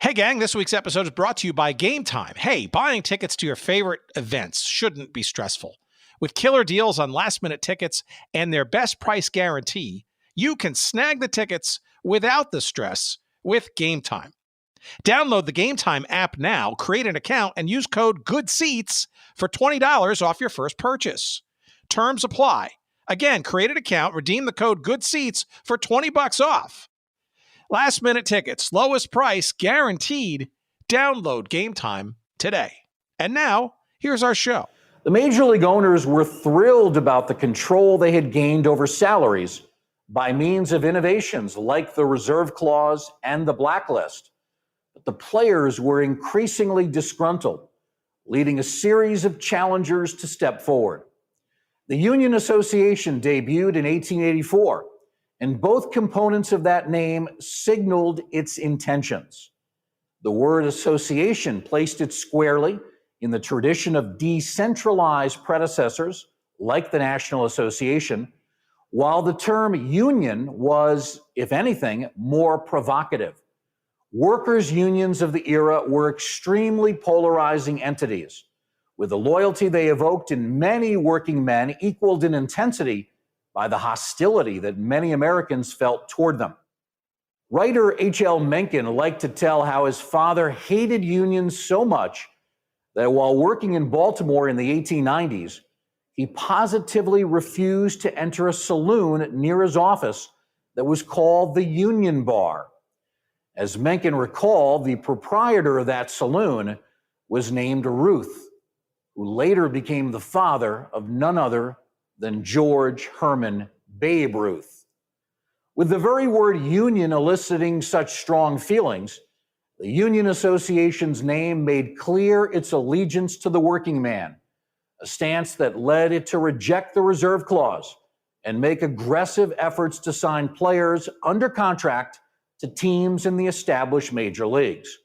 Hey gang, this week's episode is brought to you by Game Time. Hey, buying tickets to your favorite events shouldn't be stressful. With killer deals on last-minute tickets and their best price guarantee, you can snag the tickets without the stress with Game Time. Download the Game Time app now, create an account, and use code GOODSEATS for $20 off your first purchase. Terms apply. Again, create an account, redeem the code GOODSEATS for $20 off. Last minute tickets, lowest price, guaranteed. Download Game Time today. And now, here's our show. The Major League owners were thrilled about the control they had gained over salaries by means of innovations like the reserve clause and the blacklist. But the players were increasingly disgruntled, leading a series of challengers to step forward. The Union Association debuted in 1884. And both components of that name signaled its intentions. The word association placed it squarely in the tradition of decentralized predecessors, like the National Association, while the term union was, if anything, more provocative. Workers' unions of the era were extremely polarizing entities, with the loyalty they evoked in many working men equaled in intensity by the hostility that many Americans felt toward them. Writer H.L. Mencken liked to tell how his father hated unions so much that while working in Baltimore in the 1890s, he positively refused to enter a saloon near his office that was called the Union Bar. As Mencken recalled, the proprietor of that saloon was named Ruth, who later became the father of none other than George Herman Babe Ruth. With the very word union eliciting such strong feelings, the Union Association's name made clear its allegiance to the working man, a stance that led it to reject the reserve clause and make aggressive efforts to sign players under contract to teams in the established major leagues.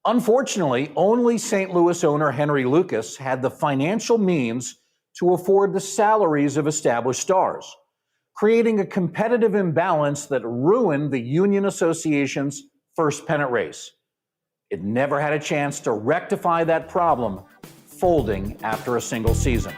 Unfortunately, only St. Louis owner Henry Lucas had the financial means to afford the salaries of established stars, creating a competitive imbalance that ruined the Union Association's first pennant race. It never had a chance to rectify that problem, folding after a single season.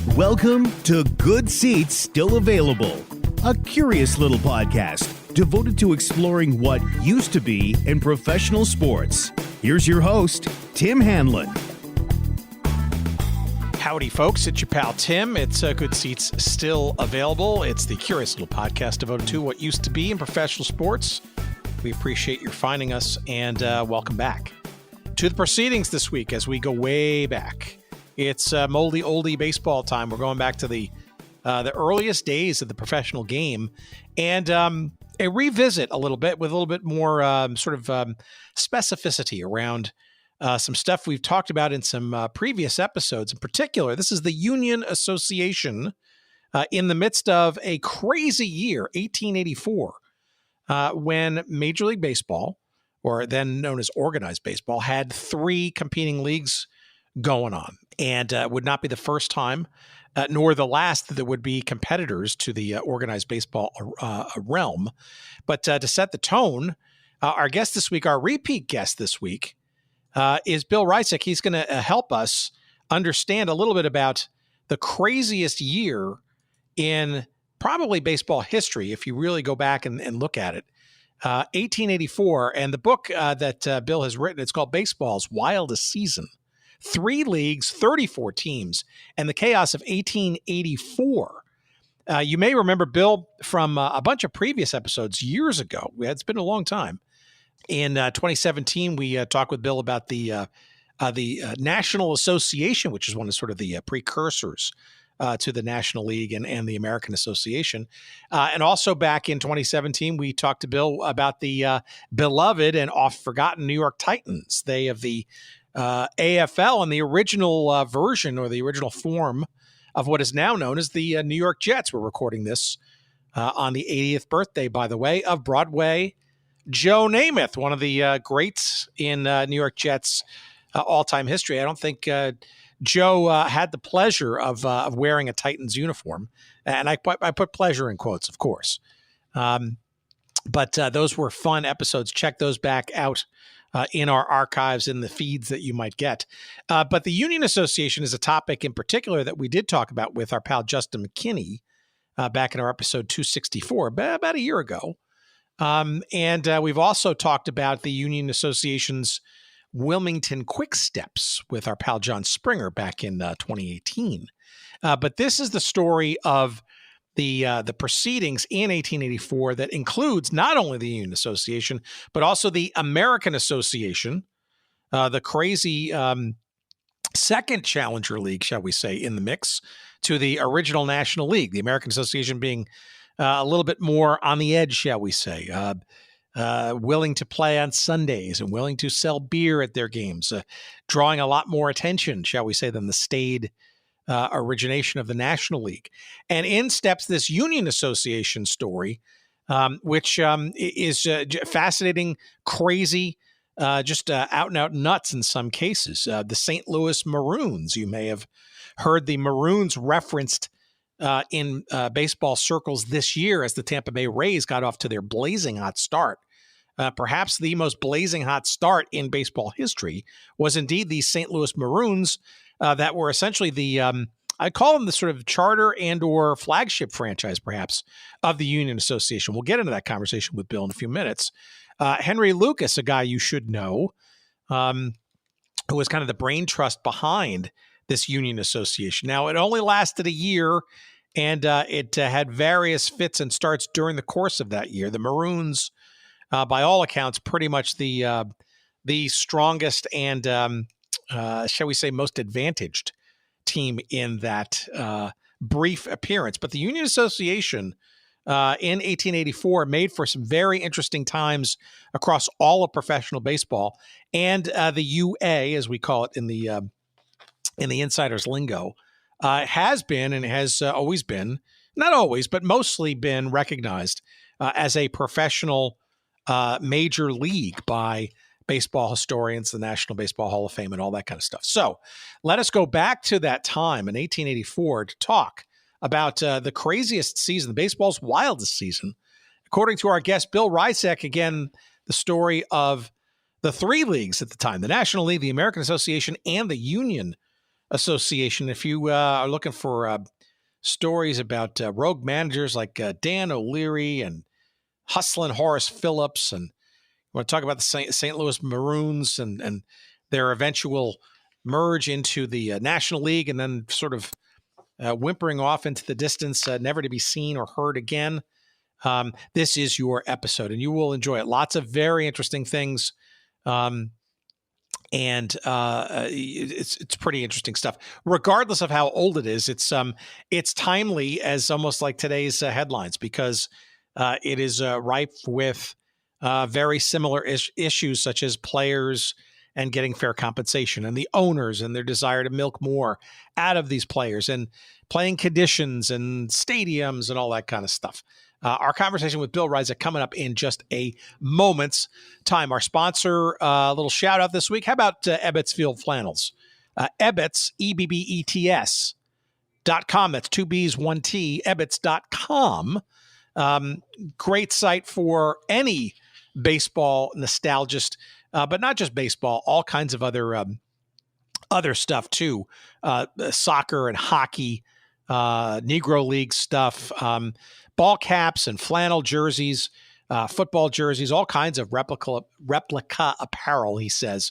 Welcome to Good Seats Still Available, a curious little podcast devoted to exploring what used to be in professional sports. Here's your host, Tim Hanlon. Howdy, folks. It's your pal Tim. It's Good Seats Still Available. It's the curious little podcast devoted to what used to be in professional sports. We appreciate your finding us, and welcome back to the proceedings this week as we go way back. It's moldy oldie baseball time. We're going back to the earliest days of the professional game, and a revisit a little bit with a little bit more specificity around some stuff we've talked about in some previous episodes. In particular, this is the Union Association in the midst of a crazy year, 1884, when Major League Baseball, or then known as organized baseball, had three competing leagues going on. And would not be the first time, nor the last, that there would be competitors to the organized baseball realm. But to set the tone, our guest this week, our repeat guest this week, is Bill Ryczek. He's going to help us understand a little bit about the craziest year in probably baseball history, if you really go back and look at it. 1884, and the book that Bill has written, it's called Baseball's Wildest Season. 3 leagues, 34 teams, and the chaos of 1884. You may remember Bill from a bunch of previous episodes years ago. It's been a long time. In 2017, we talked with Bill about the National Association, which is one of sort of the precursors to the National League and the American Association. And also back in 2017, we talked to Bill about the beloved and oft-forgotten New York Titans. They have the AFL and the original version, or the original form of what is now known as the New York Jets. We're recording this on the 80th birthday, by the way, of Broadway Joe Namath, one of the greats in New York Jets all-time history. I don't think Joe had the pleasure of wearing a Titans uniform, and I put pleasure in quotes, of course. But those were fun episodes. Check those back out in our archives, in the feeds that you might get. But the Union Association is a topic in particular that we did talk about with our pal Justin McKinney back in our episode 264, about a year ago. And we've also talked about the Union Association's Wilmington Quick Steps with our pal John Springer back in 2018. But this is the story of the proceedings in 1884 that includes not only the Union Association, but also the American Association, the crazy second Challenger League, shall we say, in the mix to the original National League, the American Association being a little bit more on the edge, shall we say, willing to play on Sundays and willing to sell beer at their games, drawing a lot more attention, shall we say, than the staid origination of the National League. And in steps this Union Association story, which is fascinating, crazy, just out and out nuts in some cases. The St. Louis Maroons, you may have heard the Maroons referenced in baseball circles this year as the Tampa Bay Rays got off to their blazing hot start. Perhaps the most blazing hot start in baseball history was indeed the St. Louis Maroons, that were essentially the, I call them the sort of charter and or flagship franchise, perhaps, of the Union Association. We'll get into that conversation with Bill in a few minutes. Henry Lucas, a guy you should know, who was kind of the brain trust behind this Union Association. Now, it only lasted a year, and it had various fits and starts during the course of that year. The Maroons, by all accounts, pretty much the strongest and shall we say, most advantaged team in that brief appearance. But the Union Association in 1884 made for some very interesting times across all of professional baseball, and the UA, as we call it in the insiders lingo, has been and has always been, not always, but mostly been recognized as a professional major league by baseball historians, the National Baseball Hall of Fame, and all that kind of stuff. So let us go back to that time in 1884 to talk about the craziest season, baseball's wildest season. According to our guest, Bill Ryczek, again, the story of the three leagues at the time, the National League, the American Association, and the Union Association. If you are looking for stories about rogue managers like Dan O'Leary and hustling Horace Phillips, and I want to talk about the St. Louis Maroons and their eventual merge into the National League and then sort of whimpering off into the distance, never to be seen or heard again. This is your episode, and you will enjoy it. Lots of very interesting things, and it's pretty interesting stuff. Regardless of how old it is, it's timely as almost like today's headlines, because it is ripe with very similar issues such as players and getting fair compensation, and the owners and their desire to milk more out of these players, and playing conditions and stadiums and all that kind of stuff. Our conversation with Bill Ryczek coming up in just a moment's time. Our sponsor, a little shout out this week. How about Ebbets Field Flannels? Ebbets, EBBETS.com. That's 2 B's, 1 T, Ebbets.com. Great site for any baseball nostalgist, but not just baseball, all kinds of other stuff too. Soccer and hockey, Negro League stuff, ball caps and flannel jerseys, football jerseys, all kinds of replica apparel, he says.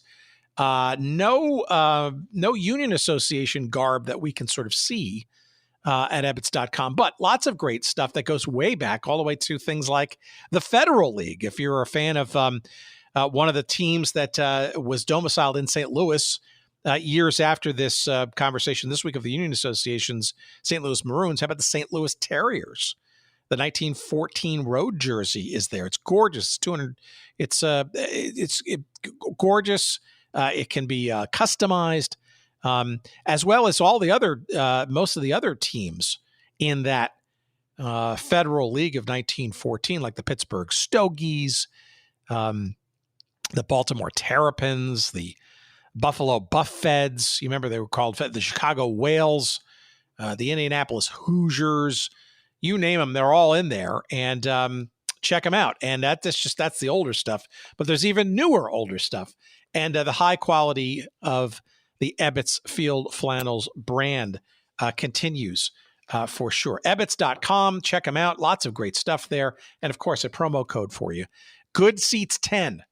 No Union Association garb that we can sort of see at Ebbets.com, but lots of great stuff that goes way back, all the way to things like the Federal League. If you're a fan of one of the teams that was domiciled in St. Louis years after this conversation this week of the Union Association's St. Louis Maroons, how about the St. Louis Terriers? The 1914 road jersey is there. It's gorgeous. It's gorgeous. It can be customized. As well as all the other, most of the other teams in that Federal League of 1914, like the Pittsburgh Stogies, the Baltimore Terrapins, the Buffalo Buffeds. You remember they were called the Chicago Whales, the Indianapolis Hoosiers. You name them, they're all in there. And check them out. And that's the older stuff, but there's even newer older stuff. And the high quality of the Ebbets Field Flannels brand continues for sure. Ebbets.com, check them out. Lots of great stuff there. And of course, a promo code for you. Good Seats 10.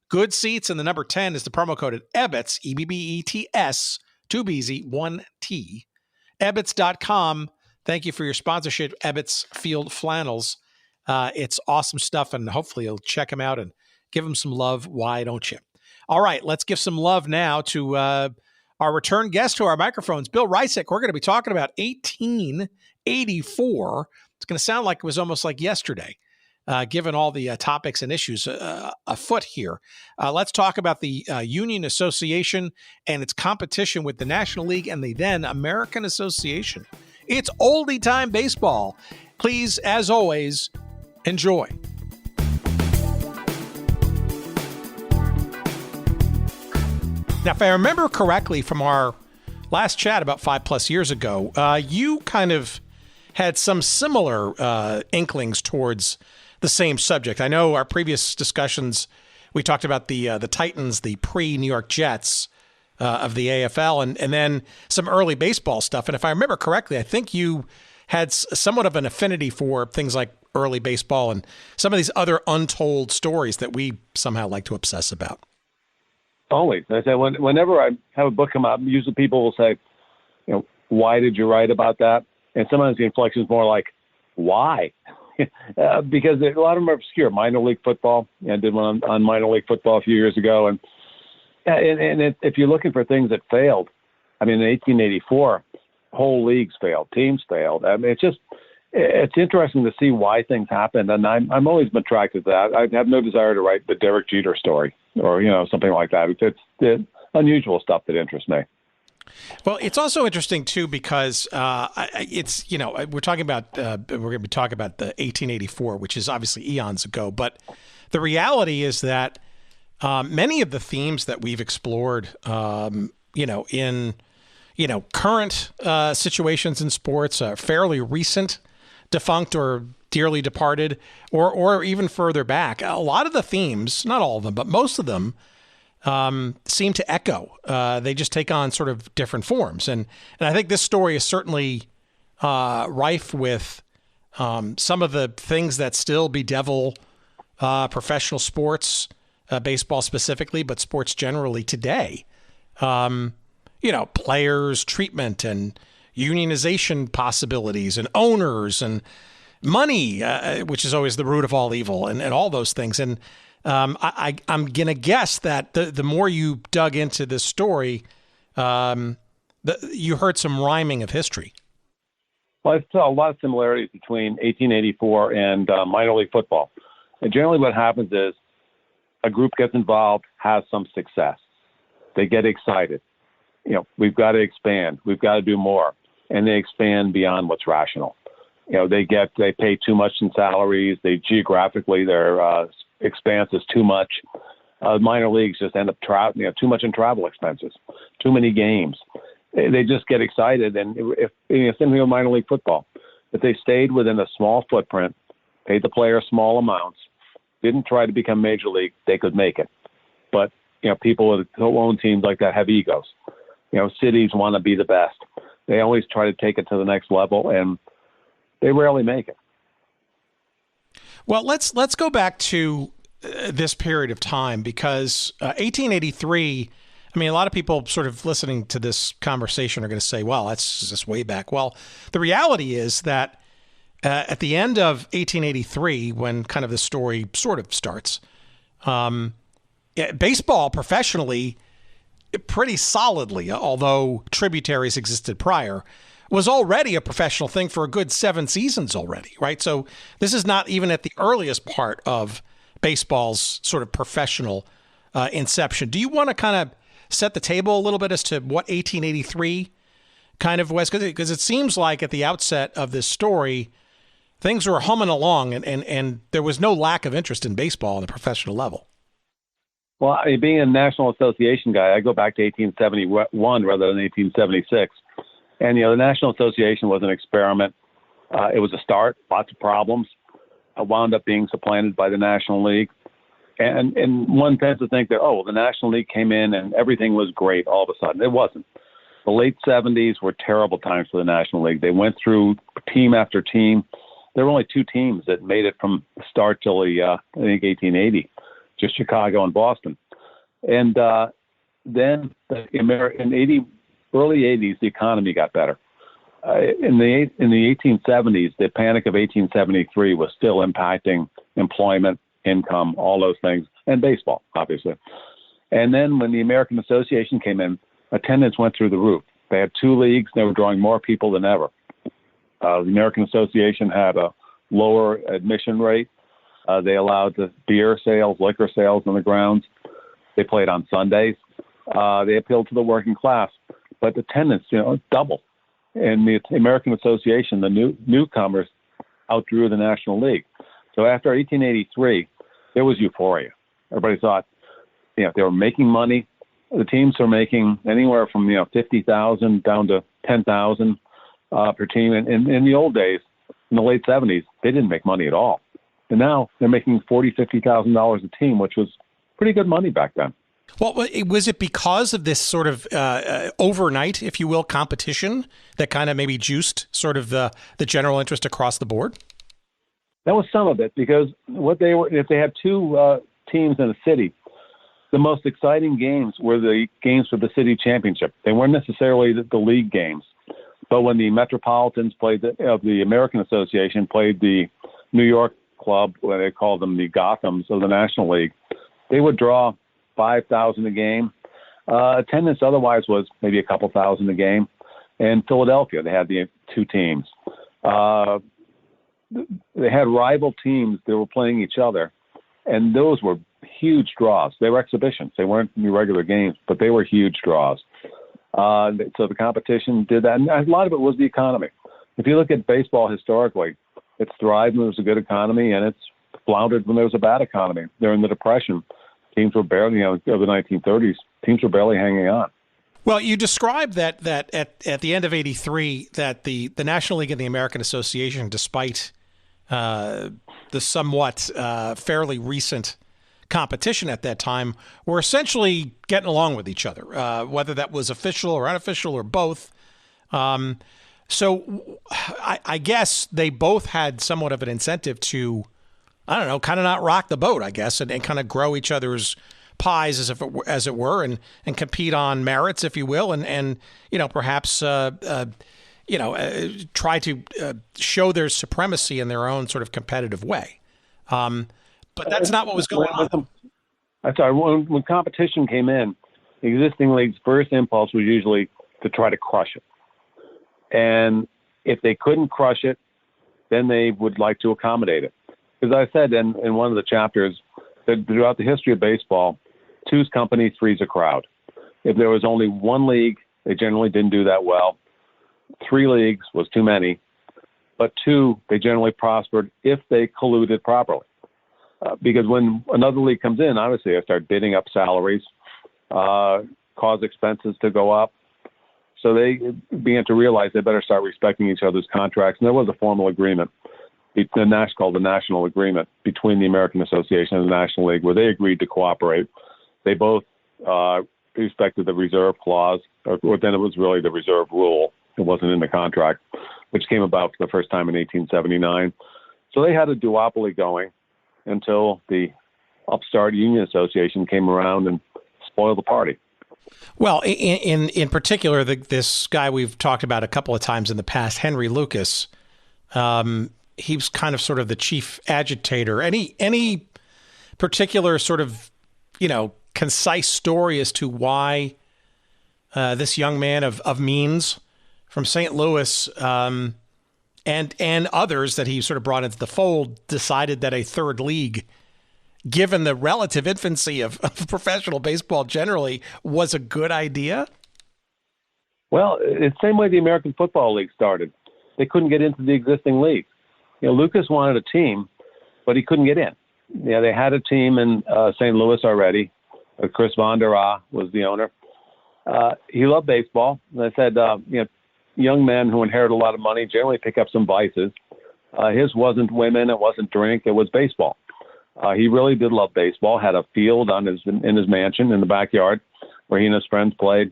Good Seats, and the number 10 is the promo code at Ebbets, Ebbets, 2BZ, 1T. Ebbets.com. Thank you for your sponsorship, Ebbets Field Flannels. It's awesome stuff, and hopefully you'll check them out and give them some love. Why don't you? All right, let's give some love now to our return guest to our microphones, Bill Ryczek. We're going to be talking about 1884. It's going to sound like it was almost like yesterday. Given all the topics and issues afoot here. Let's talk about the Union Association and its competition with the National League and the then American Association. It's oldie time baseball. Please, as always, enjoy. Now, if I remember correctly from our last chat about 5+ years ago, you kind of had some similar inklings towards the same subject. I know our previous discussions, we talked about the Titans, the pre-New York Jets of the AFL, and then some early baseball stuff. And if I remember correctly, I think you had somewhat of an affinity for things like early baseball and some of these other untold stories that we somehow like to obsess about. Always. I say whenever I have a book come out, usually people will say, why did you write about that? And sometimes the inflection is more like, why? Because a lot of them are obscure. Minor league football. I did one on minor league football a few years ago. And if you're looking for things that failed, I mean, in 1884, whole leagues failed, teams failed. I mean, it's interesting to see why things happened. And I'm always been attracted to that. I have no desire to write the Derek Jeter story or, something like that. It's the unusual stuff that interests me. Well, it's also interesting too because it's we're talking about we're going to be talking about the 1884, which is obviously eons ago. But the reality is that many of the themes that we've explored, in current situations in sports, fairly recent, defunct or dearly departed, or even further back, a lot of the themes, not all of them, but most of them, seem to echo. They just take on sort of different forms. And I think this story is certainly rife with some of the things that still bedevil professional sports, baseball specifically, but sports generally today. Players' treatment and unionization possibilities and owners and money, which is always the root of all evil, and all those things. And I'm going to guess that the more you dug into this story, you heard some rhyming of history. Well, I saw a lot of similarities between 1884 and minor league football. And generally what happens is a group gets involved, has some success. They get excited. We've got to expand. We've got to do more. And they expand beyond what's rational. They pay too much in salaries. Geographically, their expanse is too much. Minor leagues just end up too much in travel expenses, too many games. They just get excited. And same thing with minor league football. If they stayed within a small footprint, paid the player small amounts, didn't try to become major league, they could make it. But people who own teams like that have egos. Cities want to be the best. They always try to take it to the next level, and they rarely make it. Well, let's go back to this period of time because 1883, I mean, a lot of people sort of listening to this conversation are going to say, well, that's just way back. Well, the reality is that at the end of 1883, when kind of the story sort of starts, baseball professionally, pretty solidly, although tributaries existed prior, was already a professional thing for a good 7 seasons already, right? So this is not even at the earliest part of baseball's sort of professional inception. Do you want to kind of set the table a little bit as to what 1883 kind of was? Because it seems like at the outset of this story, things were humming along and there was no lack of interest in baseball on the professional level. Well, being a National Association guy, I go back to 1871 rather than 1876. And, the National Association was an experiment. It was a start, lots of problems. wound up being supplanted by the National League. And one tends to think that, the National League came in and everything was great all of a sudden. It wasn't. The late 70s were terrible times for the National League. They went through team after team. There were only two teams that made it from start till I think 1880, just Chicago and Boston. And then in early 80s, the economy got better. In the 1870s, the Panic of 1873 was still impacting employment, income, all those things, and baseball, obviously. And then when the American Association came in, attendance went through the roof. They had two leagues. They were drawing more people than ever. The American Association had a lower admission rate. They allowed the beer sales, liquor sales on the grounds. They played on Sundays. They appealed to the working class. But attendance, doubled. And the American Association, the newcomers, outdrew the National League. So after 1883, there was euphoria. Everybody thought, they were making money. The teams were making anywhere from, $50,000 down to $10,000 per team. And in the old days, in the late 70s, they didn't make money at all. And now they're making $40,000, $50,000 a team, which was pretty good money back then. Well, was it because of this sort of overnight, if you will, competition that kind of maybe juiced sort of the general interest across the board? That was some of it, because if they had two teams in a city, the most exciting games were the games for the city championship. They weren't necessarily the league games. But when the Metropolitans of the American Association played the New York club, where they called them the Gothams of the National League, they would draw 5,000 a game. Attendance otherwise was maybe a couple thousand a game. And Philadelphia, they had the two teams. They had rival teams that were playing each other, and those were huge draws. They were exhibitions. They weren't regular games, but they were huge draws. So the competition did that. And a lot of it was the economy. If you look at baseball historically, it's thrived when there was a good economy, and it's floundered when there was a bad economy. During the Depression, teams were barely, of the 1930s, teams were barely hanging on. Well, you described that at the end of 83, that the National League and the American Association, despite the somewhat fairly recent competition at that time, were essentially getting along with each other, whether that was official or unofficial or both. So I guess they both had somewhat of an incentive to, I don't know, kind of not rock the boat, I guess, and kind of grow each other's pies as it were, and compete on merits, if you will, and perhaps try to show their supremacy in their own sort of competitive way. But that's not what was going on. I'm sorry. When competition came in, the existing league's first impulse was usually to try to crush it. And if they couldn't crush it, then they would like to accommodate it. As I said in one of the chapters, that throughout the history of baseball, two's company, three's a crowd. If there was only one league, they generally didn't do that well. Three leagues was too many. But two, they generally prospered if they colluded properly. Because when another league comes in, obviously they start bidding up salaries, cause expenses to go up. So they began to realize they better start respecting each other's contracts. And there was a formal agreement, called the National Agreement, between the American Association and the National League, where they agreed to cooperate. They both respected the reserve clause, or then it was really the reserve rule. It wasn't in the contract, which came about for the first time in 1879. So they had a duopoly going until the upstart Union Association came around and spoiled the party. Well, in particular, this guy we've talked about a couple of times in the past, Henry Lucas, he was kind of sort of the chief agitator. Any particular sort of, concise story as to why this young man of means from St. Louis and others that he sort of brought into the fold decided that a third league, given the relative infancy of professional baseball generally, was a good idea? Well, it's the same way the American Football League started. They couldn't get into the existing leagues. Lucas wanted a team, but he couldn't get in. They had a team in St. Louis already. Chris Von der Aa was the owner. He loved baseball. And I said, young men who inherit a lot of money generally pick up some vices. His wasn't women, it wasn't drink, it was baseball. He really did love baseball. Had a field in his mansion in the backyard where he and his friends played.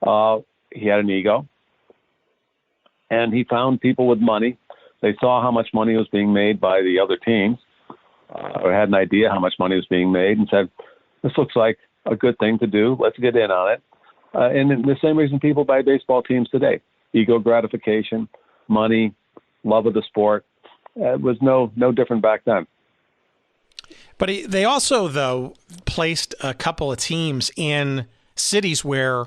He had an ego, and he found people with money. They saw how much money was being made by the other teams, or had an idea how much money was being made, and said, "This looks like a good thing to do. Let's get in on it." And the same reason people buy baseball teams today: ego gratification, money, love of the sport. It was no different back then. But they also, though, placed a couple of teams in cities where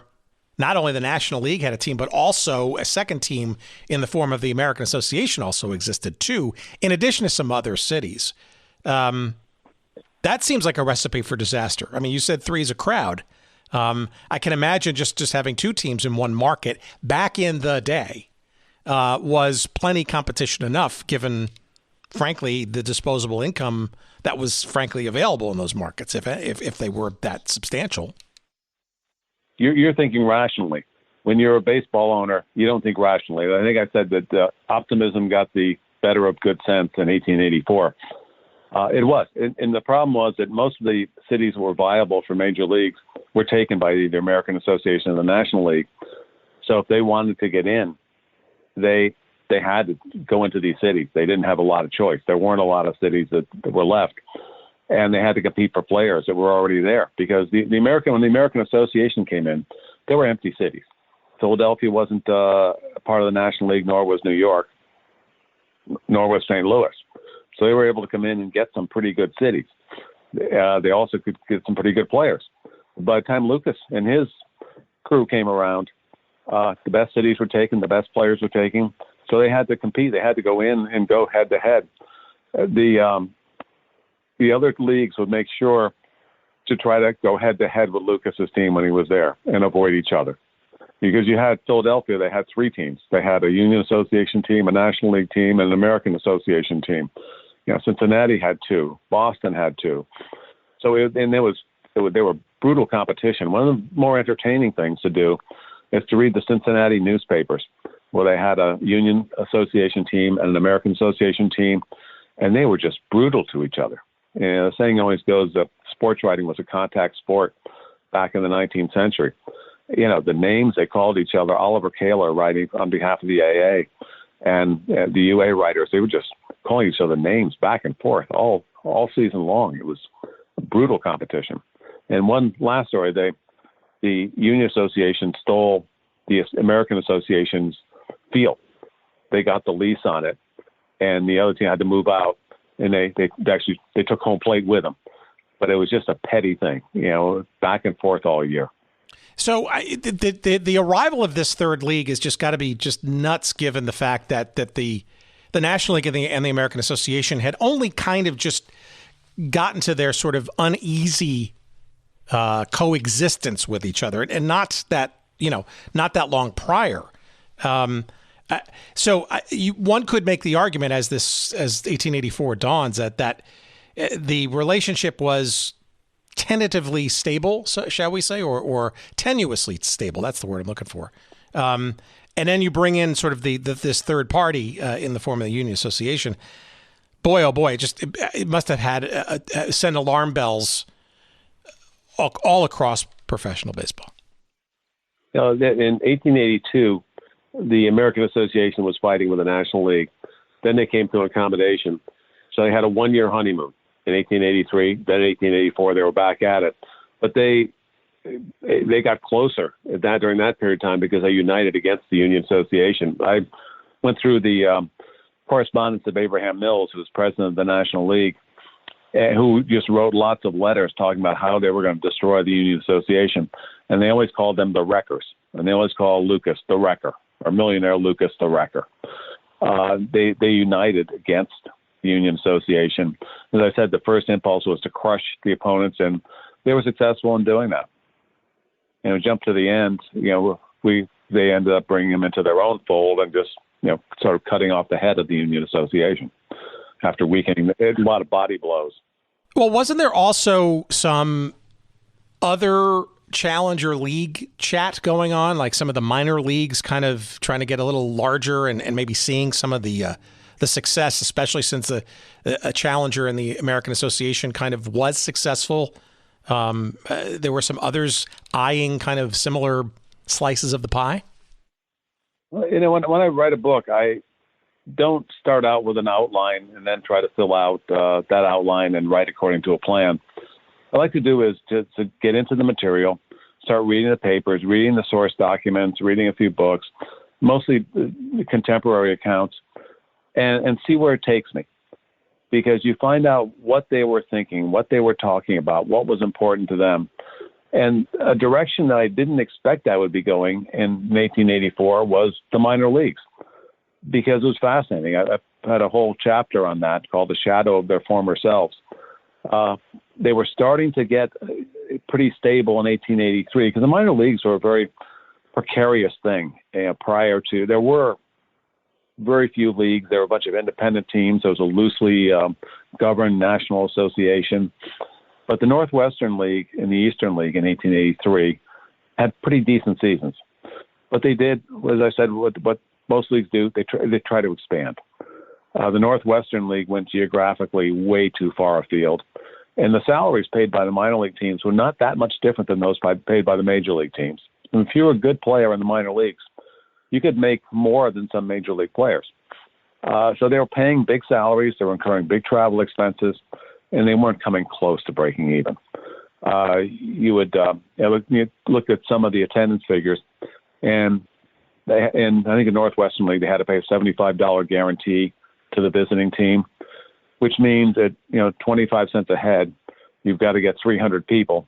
not only the National League had a team, but also a second team in the form of the American Association also existed too, in addition to some other cities. That seems like a recipe for disaster. I mean, you said 3 is a crowd. I can imagine just having 2 teams in one market back in the day was plenty competition enough, given, frankly, the disposable income that was frankly available in those markets, if they were that substantial. You're thinking rationally. When you're a baseball owner, you don't think rationally. I think I said that optimism got the better of good sense in 1884. It was. And the problem was that most of the cities that were viable for major leagues were taken by the American Association and the National League. So if they wanted to get in, they had to go into these cities. They didn't have a lot of choice. There weren't a lot of cities that were left. And they had to compete for players that were already there, because when the American Association came in, there were empty cities. Philadelphia wasn't a part of the National League, nor was New York, nor was St. Louis. So they were able to come in and get some pretty good cities. They also could get some pretty good players. By the time Lucas and his crew came around, the best cities were taken, the best players were taken. So they had to compete. They had to go in and go head to head. The other leagues would make sure to try to go head to head with Lucas's team when he was there and avoid each other. Because you had Philadelphia, they had 3 teams. They had a Union Association team, a National League team, and an American Association team. Cincinnati had 2. Boston had 2. So they were brutal competition. One of the more entertaining things to do is to read the Cincinnati newspapers, where they had a Union Association team and an American Association team, and they were just brutal to each other. The saying always goes that sports writing was a contact sport back in the 19th century. The names they called each other, Oliver Kaler writing on behalf of the AA, and the UA writers, they were just calling each other names back and forth all season long. It was a brutal competition. And one last story, the Union Association stole the American Association's field. They got the lease on it, and the other team had to move out, and they took home plate with them. But it was just a petty thing, back and forth all year. So the arrival of this third league has just got to be just nuts, given the fact that the National League and the American Association had only kind of just gotten to their sort of uneasy coexistence with each other, and not that long prior. One could make the argument as 1884 dawns that the relationship was tentatively stable, shall we say, or tenuously stable. That's the word I'm looking for. And then you bring in sort of this third party in the form of the Union Association. Boy, oh boy, it must have had send alarm bells all across professional baseball. In 1882, the American Association was fighting with the National League. Then they came to an accommodation. So they had a 1-year honeymoon in 1883. Then in 1884, they were back at it. But they got closer during that period of time because they united against the Union Association. I went through the correspondence of Abraham Mills, who was president of the National League, who just wrote lots of letters talking about how they were going to destroy the Union Association. And they always called them the Wreckers. And they always called Lucas the Wrecker, or millionaire Lucas the Wrecker. They united against the Union Association. As I said, the first impulse was to crush the opponents, and they were successful in doing that. Jump to the end, they ended up bringing them into their own fold and just, sort of cutting off the head of the Union Association after weakening a lot of body blows. Well, wasn't there also some other challenger league chat going on, like some of the minor leagues kind of trying to get a little larger and maybe seeing some of the the success, especially since a challenger in the American Association kind of was successful. There were some others eyeing kind of similar slices of the pie. Well, when I write a book, I don't start out with an outline and then try to fill out that outline and write according to a plan. What I like to do is to get into the material, start reading the papers, reading the source documents, reading a few books, mostly contemporary accounts, and see where it takes me. Because you find out what they were thinking, what they were talking about, what was important to them. And a direction that I didn't expect I would be going in 1884 was the minor leagues, because it was fascinating. I had a whole chapter on that called The Shadow of Their Former Selves. They were starting to get pretty stable in 1883 because the minor leagues were a very precarious thing prior to. There were very few leagues. There were a bunch of independent teams. There was a loosely governed national association. But the Northwestern League and the Eastern League in 1883 had pretty decent seasons. What they did, as I said, what most leagues do, they try to expand. The Northwestern League went geographically way too far afield. And the salaries paid by the minor league teams were not that much different than those paid by the major league teams. And if you were a good player in the minor leagues, you could make more than some major league players. So they were paying big salaries, they were incurring big travel expenses, and they weren't coming close to breaking even. You look at some of the attendance figures, and I think in Northwestern League they had to pay a $75 guarantee to the visiting team, which means that 25 cents a head, you've got to get 300 people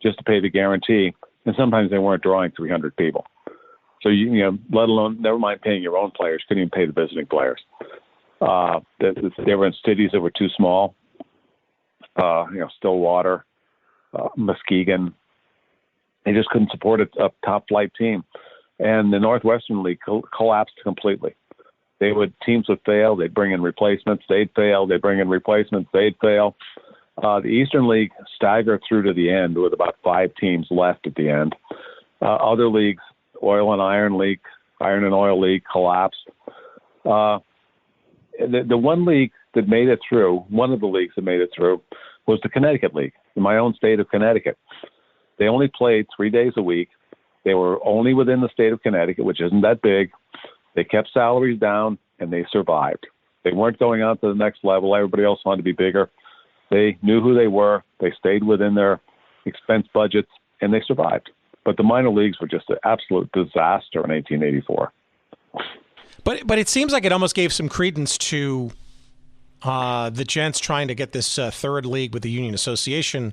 just to pay the guarantee, and sometimes they weren't drawing 300 people. So let alone, never mind paying your own players, couldn't even pay the visiting players. They were in cities that were too small. Stillwater, Muskegon. They just couldn't support a top flight team, and the Northwestern League collapsed completely. Teams would fail, they'd bring in replacements, they'd fail, they'd bring in replacements, they'd fail. The Eastern League staggered through to the end with about 5 teams left at the end. Other leagues, Oil and Iron League, Iron and Oil League, collapsed. The one league that made it through, one of the leagues that made it through, was the Connecticut League, in my own state of Connecticut. They only played 3 days a week. They were only within the state of Connecticut, which isn't that big. They kept salaries down, and they survived. They weren't going on to the next level. Everybody else wanted to be bigger. They knew who they were. They stayed within their expense budgets, and they survived. But the minor leagues were just an absolute disaster in 1884. But it seems like it almost gave some credence to the gents trying to get this third league with the Union Association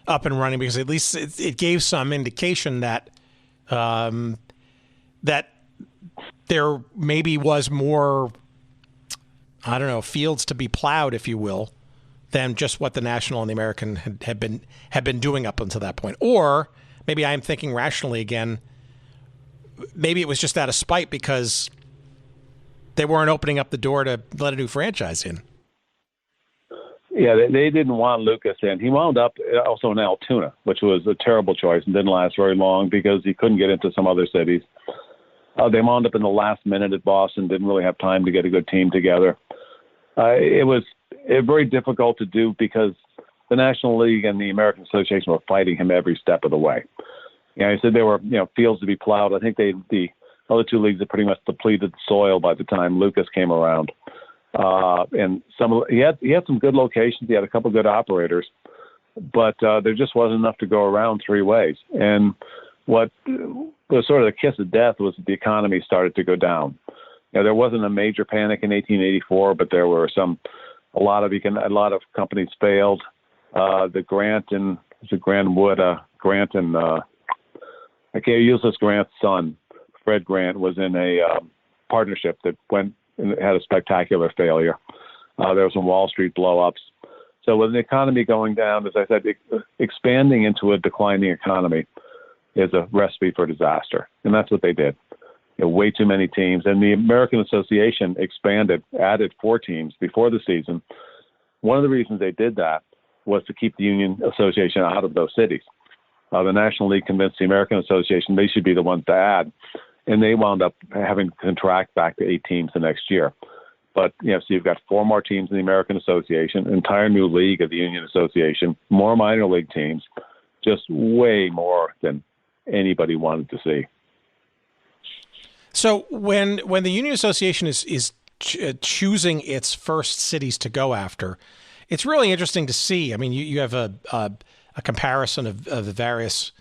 up and running, because at least it gave some indication that that there maybe was more, I don't know, fields to be plowed, if you will, than just what the National and the American had been doing up until that point. Or maybe I'm thinking rationally again, maybe it was just out of spite because they weren't opening up the door to let a new franchise in. Yeah, they didn't want Lucas in. He wound up also in Altoona, which was a terrible choice and didn't last very long because he couldn't get into some other cities. They wound up in the last minute at Boston, didn't really have time to get a good team together. It was very difficult to do because the National League and the American Association were fighting him every step of the way. He said there were fields to be plowed. I think the other two leagues had pretty much depleted the soil by the time Lucas came around. And he had some good locations. He had a couple good operators, but there just wasn't enough to go around 3 ways. And what was sort of the kiss of death was that the economy started to go down. There wasn't a major panic in 1884, but there were a lot of companies failed. The Grant and Ulysses Grant's son, Fred Grant, was in a partnership that had a spectacular failure. There were some Wall Street blow-ups. So with the economy going down, as I said, expanding into a declining economy is a recipe for disaster. And that's what they did. Way too many teams. And the American Association added 4 teams before the season. One of the reasons they did that was to keep the Union Association out of those cities. The National League convinced the American Association they should be the ones to add. And they wound up having to contract back to 8 teams the next year. But, so you've got 4 more teams in the American Association, an entire new league of the Union Association, more minor league teams, just way more than anybody wanted to see. So when the Union Association is choosing its first cities to go after, it's really interesting to see. I mean, you have a comparison of the various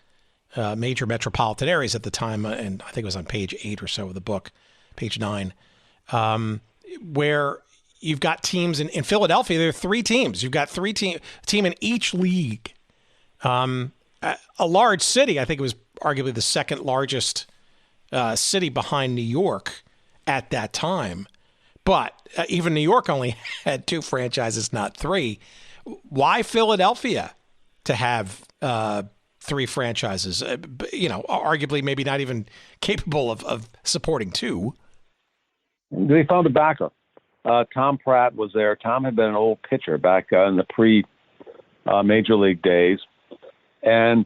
major metropolitan areas at the time, and I think it was on page 8 or so of the book, page 9, where you've got teams in Philadelphia. There are 3 teams. You've got team in each league. A large city. I think it was arguably the second largest city behind New York at that time. But even New York only had 2 franchises, not 3. Why Philadelphia to have 3 franchises? Arguably maybe not even capable of supporting 2. They found a backer. Tom Pratt was there. Tom had been an old pitcher back in the pre-major league days, and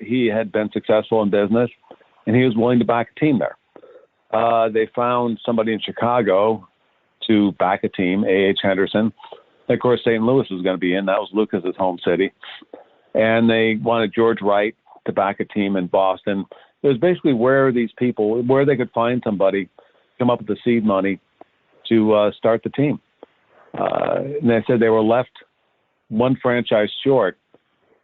he had been successful in business, and he was willing to back a team there. They found somebody in Chicago to back a team, A.H. Henderson. And of course, St. Louis was going to be in. That was Lucas's home city. And they wanted George Wright to back a team in Boston. It was basically where they could find somebody, come up with the seed money to start the team. And they said they were left 1 franchise short,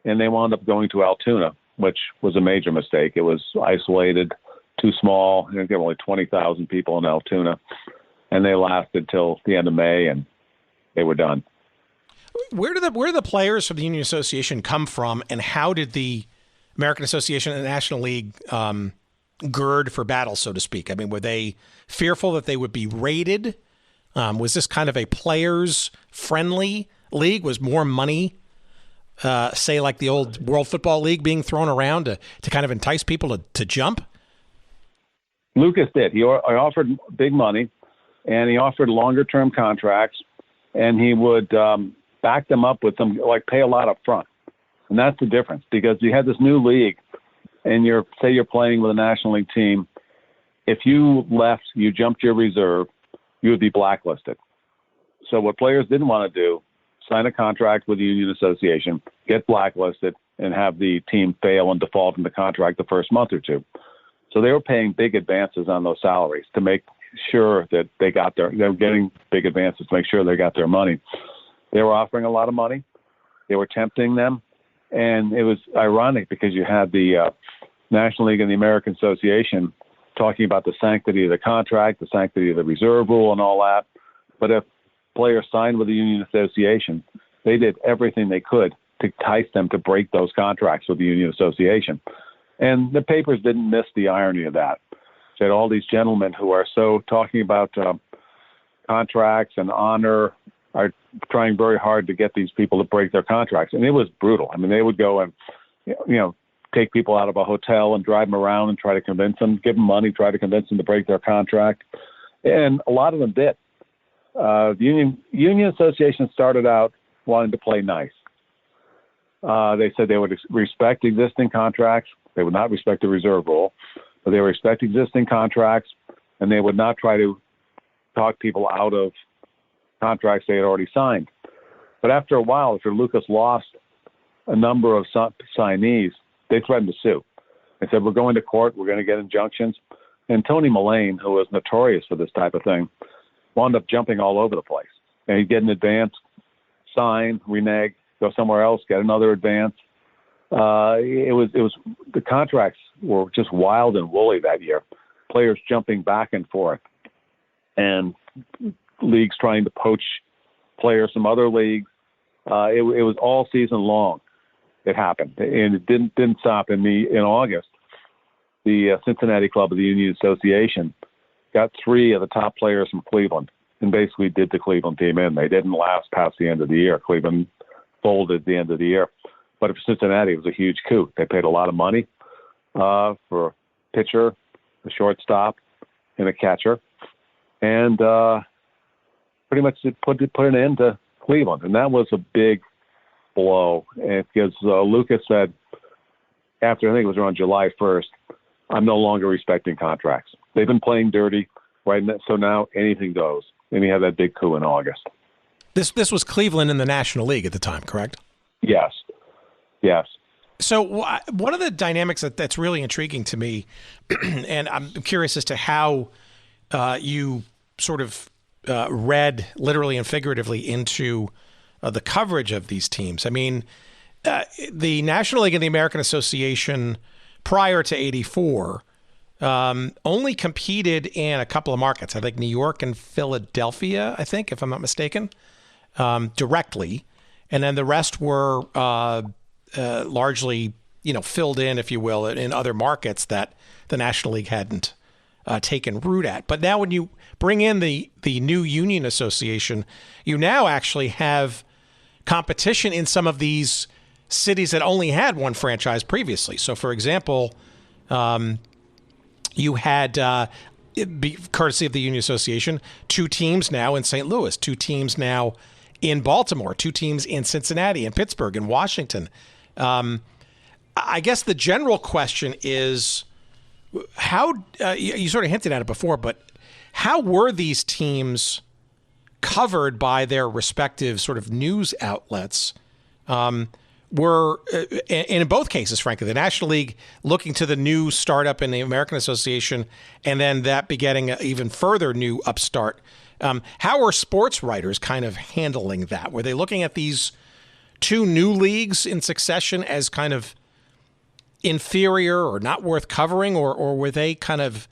and they wound up going to Altoona, which was a major mistake. It was isolated, too small. There were only 20,000 people in Altoona, and they lasted till the end of May, and they were done. Where do the players from the Union Association come from, and how did the American Association and the National League gird for battle, so to speak? I mean, were they fearful that they would be raided? Was this kind of a players-friendly league? Was more money, say like the old World Football League, being thrown around to kind of entice people to jump? Lucas did. He offered big money, and he offered longer-term contracts, and he would back them up with them, like pay a lot up front. And that's the difference, because you had this new league, and you're playing with a National League team. If you left, you jumped your reserve, you would be blacklisted. So what players didn't want to do, sign a contract with the Union Association, get blacklisted, and have the team fail and default in the contract the first month or 2. So they were paying big advances on those salaries to make sure that they were getting big advances to make sure they got their money. They were offering a lot of money. They were tempting them. And it was ironic because you had the National League and the American Association talking about the sanctity of the contract, the sanctity of the reserve rule and all that. But if players signed with the Union Association, they did everything they could to entice them to break those contracts with the Union Association. And the papers didn't miss the irony of that. They had all these gentlemen who are so talking about contracts and honor are trying very hard to get these people to break their contracts. And it was brutal. I mean, they would go and, take people out of a hotel and drive them around and try to convince them, give them money, try to convince them to break their contract. And a lot of them did. The Union Association started out wanting to play nice. They said they would respect existing contracts. They would not respect the reserve rule, but they would respect existing contracts, and they would not try to talk people out of contracts they had already signed. But after a while, after Lucas lost a number of signees, they threatened to sue. They said, we're going to court, we're going to get injunctions. And Tony Mullane, who was notorious for this type of thing, wound up jumping all over the place. And he'd get an advance, sign, renege, go somewhere else, get another advance. It was the contracts were just wild and woolly that year. Players jumping back and forth, and leagues trying to poach players from other leagues. It was all season long. It happened, and it didn't stop. In August, the Cincinnati Club of the Union Association got 3 of the top players from Cleveland and basically did the Cleveland team in. They didn't last past the end of the year. Cleveland folded at the end of the year. But for Cincinnati, it was a huge coup. They paid a lot of money for a pitcher, a shortstop, and a catcher, and pretty much put an end to Cleveland. And that was a big blow. And because Lucas said, after I think it was around July 1st, I'm no longer respecting contracts. They've been playing dirty, right? So now anything goes. Then you have that big coup in August. This was Cleveland in the National League at the time, correct? Yes. So one of the dynamics that's really intriguing to me, and I'm curious as to how you sort of read literally and figuratively into the coverage of these teams. I mean, the National League and the American Association prior to '84 only competed in a couple of markets. I think New York and Philadelphia, I think, if I'm not mistaken, directly. And then the rest were largely, filled in, if you will, in other markets that the National League hadn't taken root at. But now when you bring in the new union association, you now actually have competition in some of these cities that only had one franchise previously. So, for example, you had, courtesy of the union association, 2 teams now in St. Louis, 2 teams now in Baltimore, 2 teams in Cincinnati and Pittsburgh and Washington. I guess the general question is how, you sort of hinted at it before, but how were these teams covered by their respective sort of news outlets? And in both cases, frankly, the National League looking to the new startup in the American Association, and then that begetting an even further new upstart. How are sports writers kind of handling that? Were they looking at these 2 new leagues in succession as kind of inferior or not worth covering, or were they kind of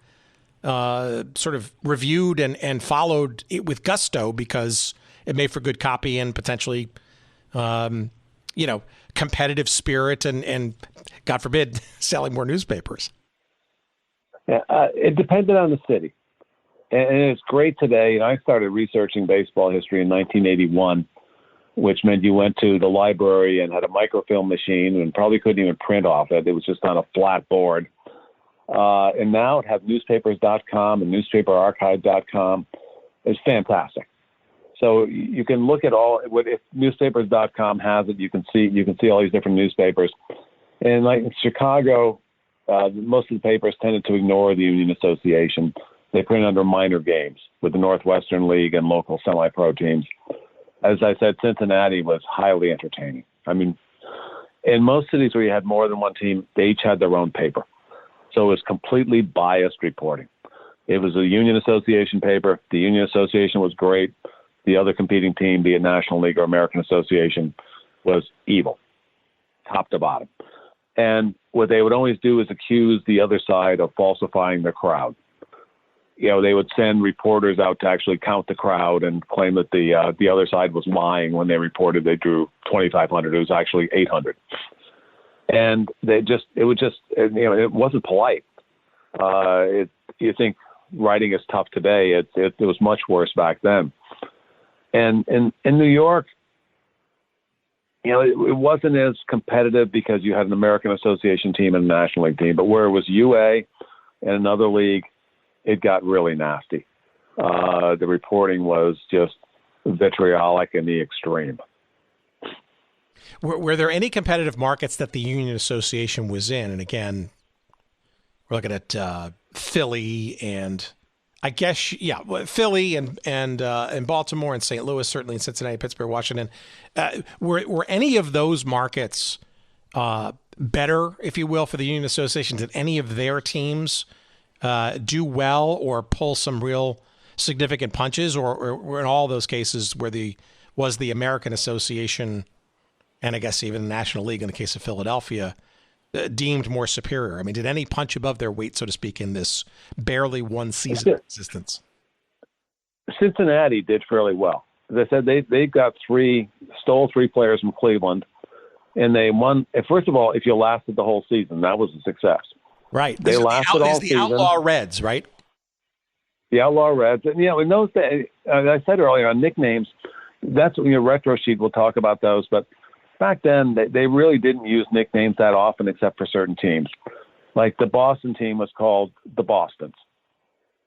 sort of reviewed and followed it with gusto because it made for good copy and potentially, competitive spirit and God forbid, selling more newspapers? Yeah, it depended on the city. And it's great today. I started researching baseball history in 1981, which meant you went to the library and had a microfilm machine and probably couldn't even print off it. It was just on a flat board. And now it has newspapers.com and newspaperarchive.com. It's fantastic. So you can look at if newspapers.com has it, you can see all these different newspapers. And like in Chicago, most of the papers tended to ignore the union association. They print under minor games with the Northwestern League and local semi-pro teams. As I said, Cincinnati was highly entertaining. I mean, in most cities where you had more than one team, they each had their own paper. So it was completely biased reporting. It was a union association paper. The union association was great. The other competing team, be it National League or American Association, was evil, top to bottom. And what they would always do is accuse the other side of falsifying the crowd. They would send reporters out to actually count the crowd and claim that the other side was lying when they reported they drew 2,500. It was actually 800. And it wasn't polite. You think writing is tough today. It was much worse back then. And in New York, it wasn't as competitive because you had an American Association team and a National League team. But where it was UA and another league, it got really nasty. The reporting was just vitriolic in the extreme. Were there any competitive markets that the Union Association was in? And again, we're looking at Philly and I guess, Philly and Baltimore and St. Louis, certainly in Cincinnati, Pittsburgh, Washington. Were any of those markets better, if you will, for the Union Association? Did any of their teams do well or pull some real significant punches, or in all those cases was the American Association and I guess even the National League in the case of Philadelphia deemed more superior? I mean, did any punch above their weight, so to speak, in this barely one season of existence? Cincinnati did fairly well. As I said, they stole 3 players from Cleveland, and they won. First of all, if you lasted the whole season, that was a success. Right. They lasted all season. The Outlaw Reds, right? The Outlaw Reds. And, in those days, I said earlier on nicknames, that's when your retro sheet will talk about those. But back then, they really didn't use nicknames that often except for certain teams. Like the Boston team was called the Bostons.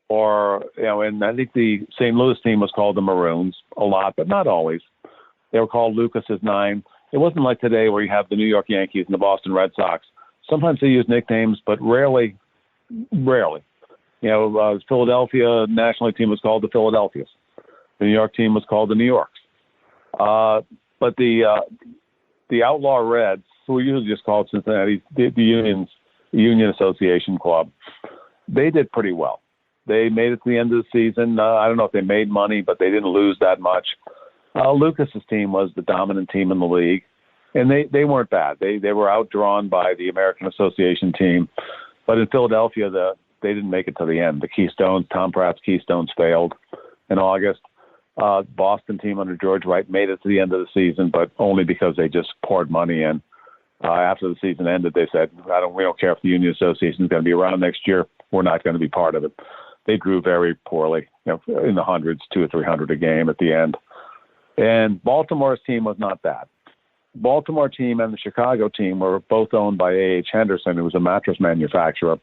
Or, and I think the St. Louis team was called the Maroons a lot, but not always. They were called Lucas's 9. It wasn't like today where you have the New York Yankees and the Boston Red Sox. Sometimes they use nicknames, but rarely. Philadelphia National League team was called the Philadelphias. The New York team was called the New Yorks. But the Outlaw Reds, who we usually just call Cincinnati, the Union Association Club, they did pretty well. They made it to the end of the season. I don't know if they made money, but they didn't lose that much. Lucas's team was the dominant team in the league, and they weren't bad. They were outdrawn by the American Association team, but in Philadelphia, they didn't make it to the end. The Keystones, Tom Pratt's Keystones, failed in August. Boston team under George Wright made it to the end of the season, but only because they just poured money in. After the season ended, they said, we don't care if the Union Association is going to be around next year. We're not going to be part of it. They drew very poorly, in the hundreds, 200 or 300 a game at the end. And Baltimore's team was not bad. Baltimore team and the Chicago team were both owned by A.H. Henderson, who was a mattress manufacturer.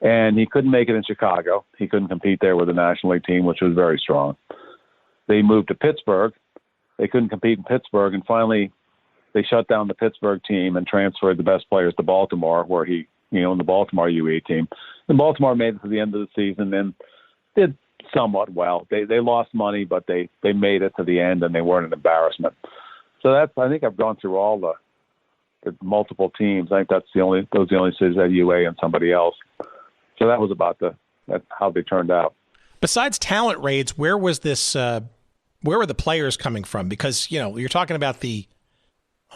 And he couldn't make it in Chicago. He couldn't compete there with the National League team, which was very strong. They moved to Pittsburgh. They couldn't compete in Pittsburgh. And finally, they shut down the Pittsburgh team and transferred the best players to Baltimore, where he, in the Baltimore UE team. And Baltimore made it to the end of the season and did somewhat well. They lost money, but they made it to the end, and they weren't an embarrassment. So I think I've gone through all the multiple teams. I think those are the only cities at UA and somebody else. So that was about how they turned out. Besides talent raids, where was this? Where were the players coming from? Because you're talking about the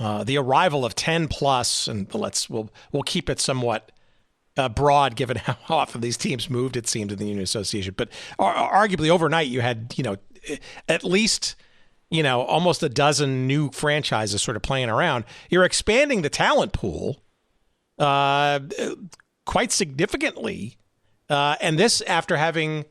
arrival of 10 plus, and we'll keep it somewhat broad given how often these teams moved, it seemed, in the Union Association. But arguably overnight, you had at least almost a dozen new franchises sort of playing around. You're expanding the talent pool quite significantly, and this after having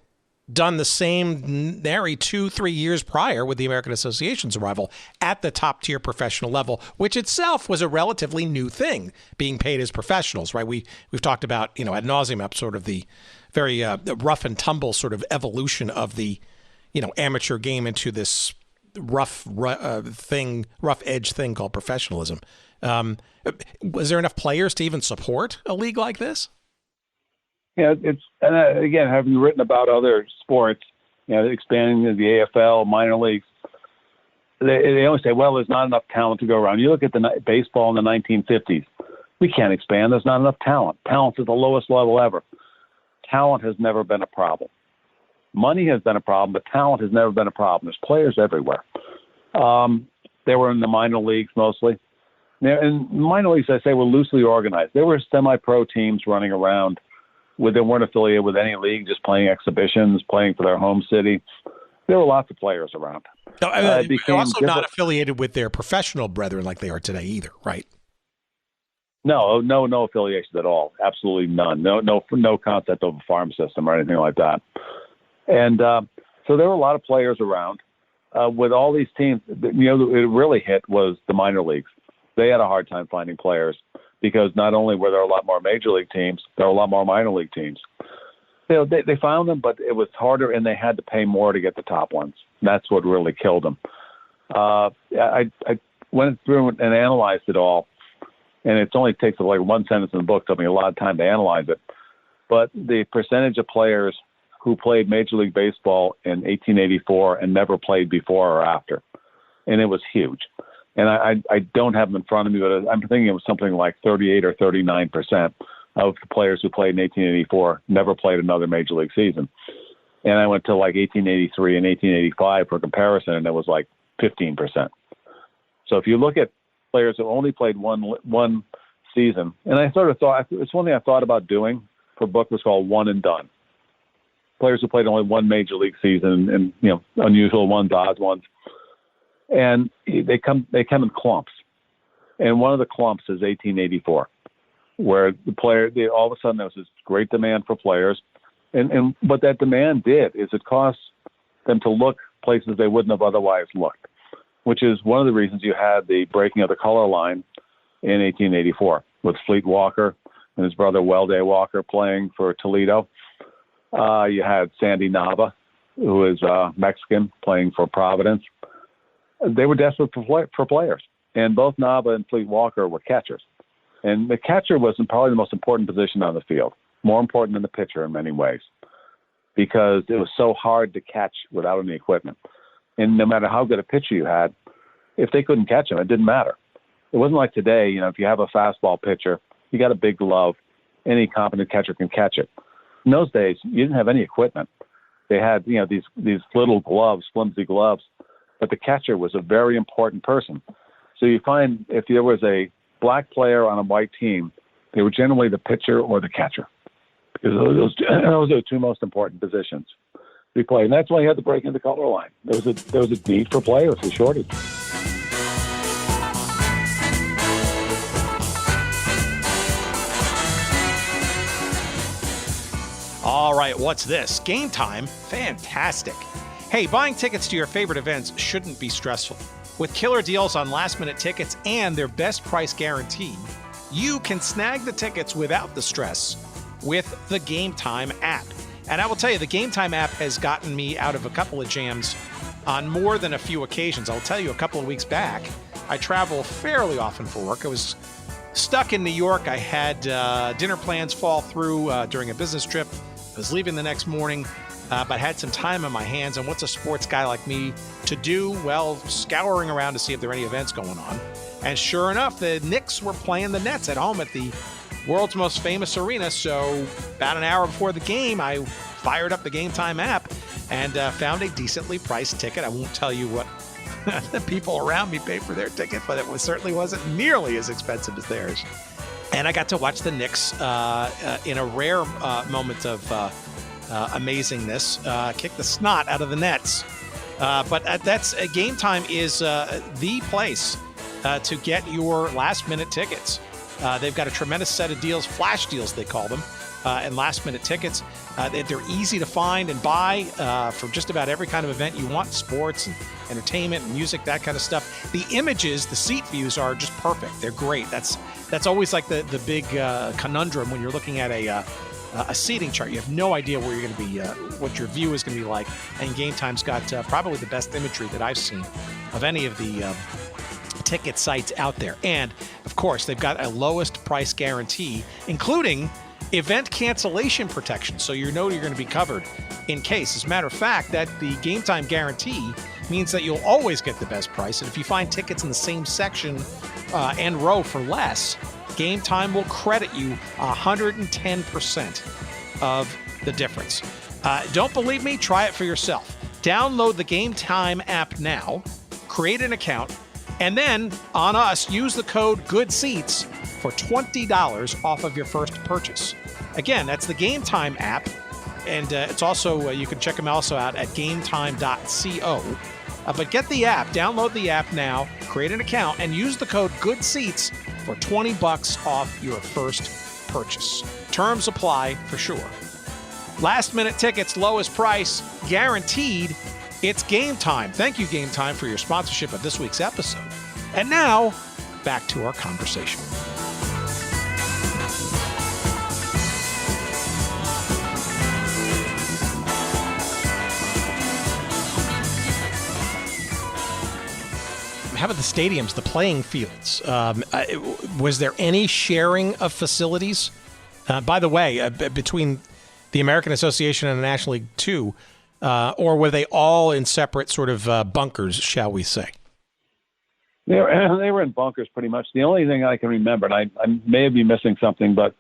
done the same nary 2-3 years prior with the American Association's arrival at the top tier professional level, which itself was a relatively new thing, being paid as professionals, right? We've talked about, ad nauseum up sort of the very rough and tumble sort of evolution of the, amateur game into this rough edge thing called professionalism. Was there enough players to even support a league like this? Yeah, again, having written about other sports, expanding the AFL, minor leagues, they always say, well, there's not enough talent to go around. You look at the baseball in the 1950s. We can't expand. There's not enough talent. Talent's at the lowest level ever. Talent has never been a problem. Money has been a problem, but talent has never been a problem. There's players everywhere. They were in the minor leagues mostly. And minor leagues, I say, were loosely organized. There were semi-pro teams running around they weren't affiliated with any league, just playing exhibitions, playing for their home city. There were lots of players around. They're also not affiliated with their professional brethren like they are today either, right? No affiliations at all. Absolutely none. No concept of a farm system or anything like that. And so there were a lot of players around. With all these teams, it really hit was the minor leagues. They had a hard time finding players, because not only were there a lot more major league teams, there were a lot more minor league teams. They found them, but it was harder, and they had to pay more to get the top ones. That's what really killed them. I went through and analyzed it all, and it only takes like one sentence in the book. Took me a lot of time to analyze it. But the percentage of players who played Major League Baseball in 1884 and never played before or after, and it was huge. And I don't have them in front of me, but I'm thinking it was something like 38 or 39% of the players who played in 1884 never played another major league season. And I went to like 1883 and 1885 for comparison, and it was like 15%. So if you look at players who only played one season, and I sort of thought, it's one thing I thought about doing for a book was called One and Done. Players who played only one major league season, and unusual ones, odd ones. And they come in clumps, and one of the clumps is 1884, where the player all of a sudden there was this great demand for players, and what that demand did is it caused them to look places they wouldn't have otherwise looked, which is one of the reasons you had the breaking of the color line in 1884 with Fleet Walker and his brother Welde Walker playing for Toledo. You had Sandy Nava, who is Mexican, playing for Providence. They were desperate for players, and both Nava and Fleet Walker were catchers. And the catcher was probably the most important position on the field, more important than the pitcher in many ways, because it was so hard to catch without any equipment. And no matter how good a pitcher you had, if they couldn't catch him, it didn't matter. It wasn't like today, if you have a fastball pitcher, you got a big glove, any competent catcher can catch it. In those days, you didn't have any equipment. They had, these little gloves, flimsy gloves, but the catcher was a very important person. So you find if there was a black player on a white team, they were generally the pitcher or the catcher, because those are the two most important positions we played. And that's why you had to break into color line. There was a need for players, a shortage. All right, what's this? Game time? Fantastic. Hey, buying tickets to your favorite events shouldn't be stressful. With killer deals on last-minute tickets and their best price guarantee, you can snag the tickets without the stress with the Game Time app. And I will tell you, the Game Time app has gotten me out of a couple of jams on more than a few occasions. I'll tell you, a couple of weeks back, I travel fairly often for work. I was stuck in New York. I had dinner plans fall through during a business trip. I was leaving the next morning, but had some time on my hands. And what's a sports guy like me to do? Well, scouring around to see if there are any events going on. And sure enough, the Knicks were playing the Nets at home at the world's most famous arena. So about an hour before the game, I fired up the Game Time app and found a decently priced ticket. I won't tell you what the people around me paid for their ticket, but it certainly wasn't nearly as expensive as theirs. And I got to watch the Knicks in a rare moment of amazingness kick the snot out of the Nets. But that's Game Time is the place to get your last-minute tickets. They've got a tremendous set of deals, flash deals they call them, and last-minute tickets. They're easy to find and buy for just about every kind of event you want, sports and entertainment and music, that kind of stuff. The images, the seat views are just perfect. They're great. That's always like the big conundrum when you're looking at a seating chart. You have no idea where you're going to be, what your view is going to be like. And Game Time's got probably the best imagery that I've seen of any of the ticket sites out there. And of course, they've got a lowest price guarantee, including event cancellation protection. So you know you're going to be covered in case. As a matter of fact, that the Game Time guarantee means that you'll always get the best price. And if you find tickets in the same section and row for less, Game Time will credit you 110% of the difference. Don't believe me? Try it for yourself. Download the Game Time app now, create an account, and then on us, use the code GOODSEATS for $20 off of your first purchase. Again, that's the Game Time app, and it's also you can check them also out at gametime.co. But get the app, download the app now, create an account, and use the code GOODSEATS for $20 off your first purchase. Terms apply for sure. Last minute tickets, lowest price, guaranteed. It's Game Time. Thank you, Game Time, for your sponsorship of this week's episode. And now, back to our conversation. How about the stadiums, the playing fields? Was there any sharing of facilities? By the way, between the American Association and the National League too, or were they all in separate sort of bunkers, shall we say? They were in bunkers pretty much. The only thing I can remember, and I may be missing something, but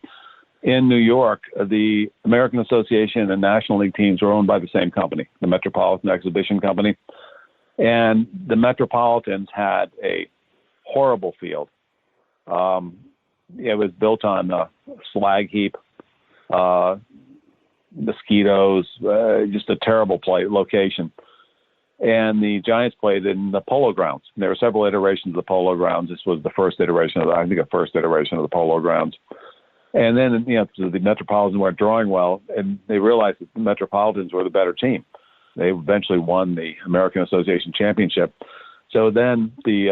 in New York, the American Association and the National League teams were owned by the same company, the Metropolitan Exhibition Company. And the Metropolitans had a horrible field. It was built on a slag heap, mosquitoes, just a terrible location. And the Giants played in the Polo Grounds. There were several iterations of the Polo Grounds. This was the first iteration of the first iteration of the Polo Grounds. And then, the Metropolitans weren't drawing well, and they realized that the Metropolitans were the better team. They eventually won the American Association Championship. So then they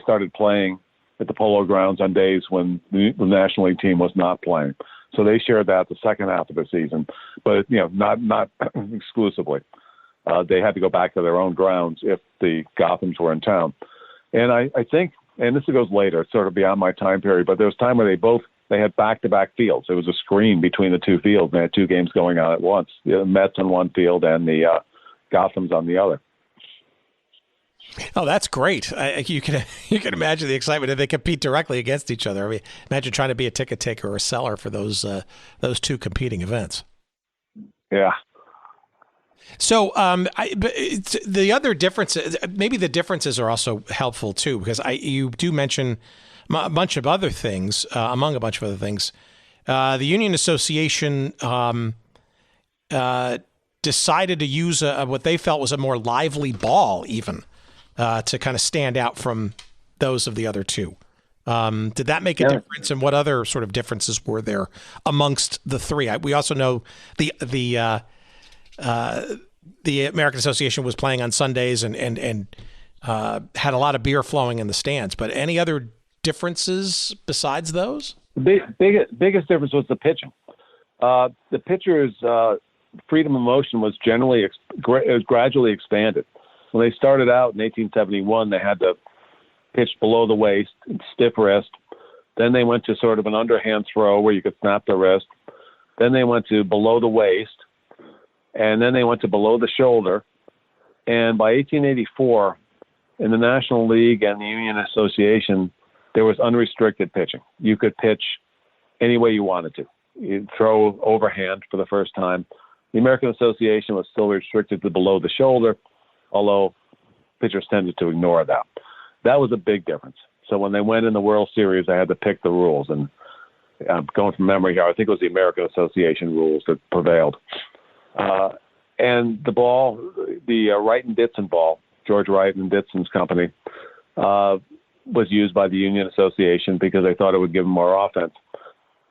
started playing at the Polo Grounds on days when the National League team was not playing. So they shared that the second half of the season, but not exclusively. They had to go back to their own grounds if the Gothams were in town. And I think, and this goes later, it's sort of beyond my time period, but there was a time where they had back-to-back fields. There was a screen between the two fields, and they had two games going on at once. The Mets on one field and the Gothams on the other. Oh, that's great. You can imagine the excitement if they compete directly against each other. I mean, imagine trying to be a ticket taker or a seller for those two competing events. Yeah. So the other differences, maybe the differences are also helpful too, because you do mention a bunch of other things, among a bunch of other things. The Union Association decided to use what they felt was a more lively ball, even to kind of stand out from those of the other two. Did that make a difference? And what other sort of differences were there amongst the three? We also know the American Association was playing on Sundays and had a lot of beer flowing in the stands. But any other differences besides those? The biggest difference was the pitching. The pitcher's freedom of motion was gradually expanded. When they started out in 1871, they had to pitch below the waist, stiff wrist. Then they went to sort of an underhand throw where you could snap the wrist. Then they went to below the waist. And then they went to below the shoulder. And by 1884, in the National League and the Union Association, there was unrestricted pitching. You could pitch any way you wanted to. You'd throw overhand for the first time. The American Association was still restricted to below the shoulder, although pitchers tended to ignore that. That was a big difference. So when they went in the World Series, they had to pick the rules. And I'm going from memory here. I think it was the American Association rules that prevailed. And the ball, the Wright and Ditson ball, George Wright and Ditson's company, was used by the Union Association because they thought it would give them more offense.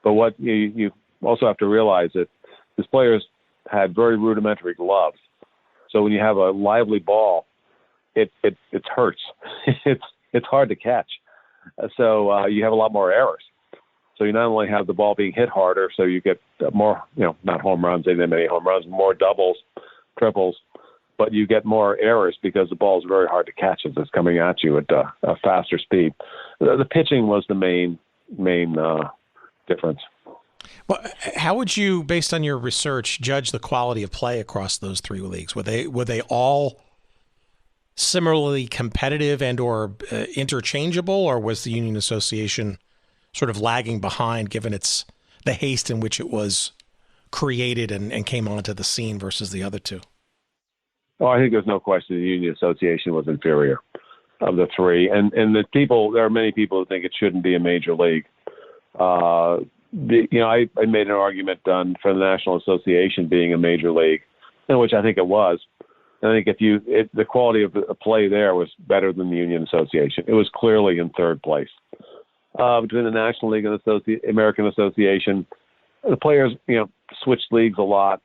But what you also have to realize that these players had very rudimentary gloves. So when you have a lively ball, it hurts. It's hard to catch. So you have a lot more errors. So you not only have the ball being hit harder, so you get more, not home runs, they didn't have many home runs, more doubles, triples, but you get more errors because the ball is very hard to catch as it's coming at you at a faster speed. The pitching was the main difference. Well, how would you, based on your research, judge the quality of play across those three leagues? Were they all similarly competitive and or interchangeable, or was the Union Association sort of lagging behind given the haste in which it was created and came onto the scene versus the other two? Oh, I think there's no question the Union Association was inferior of the three. And there are many people who think it shouldn't be a major league. I made an argument for the National Association being a major league, in which I think it was. And I think the quality of the play there was better than the Union Association. It was clearly in third place. Between the National League and the American Association, the players, switched leagues a lot,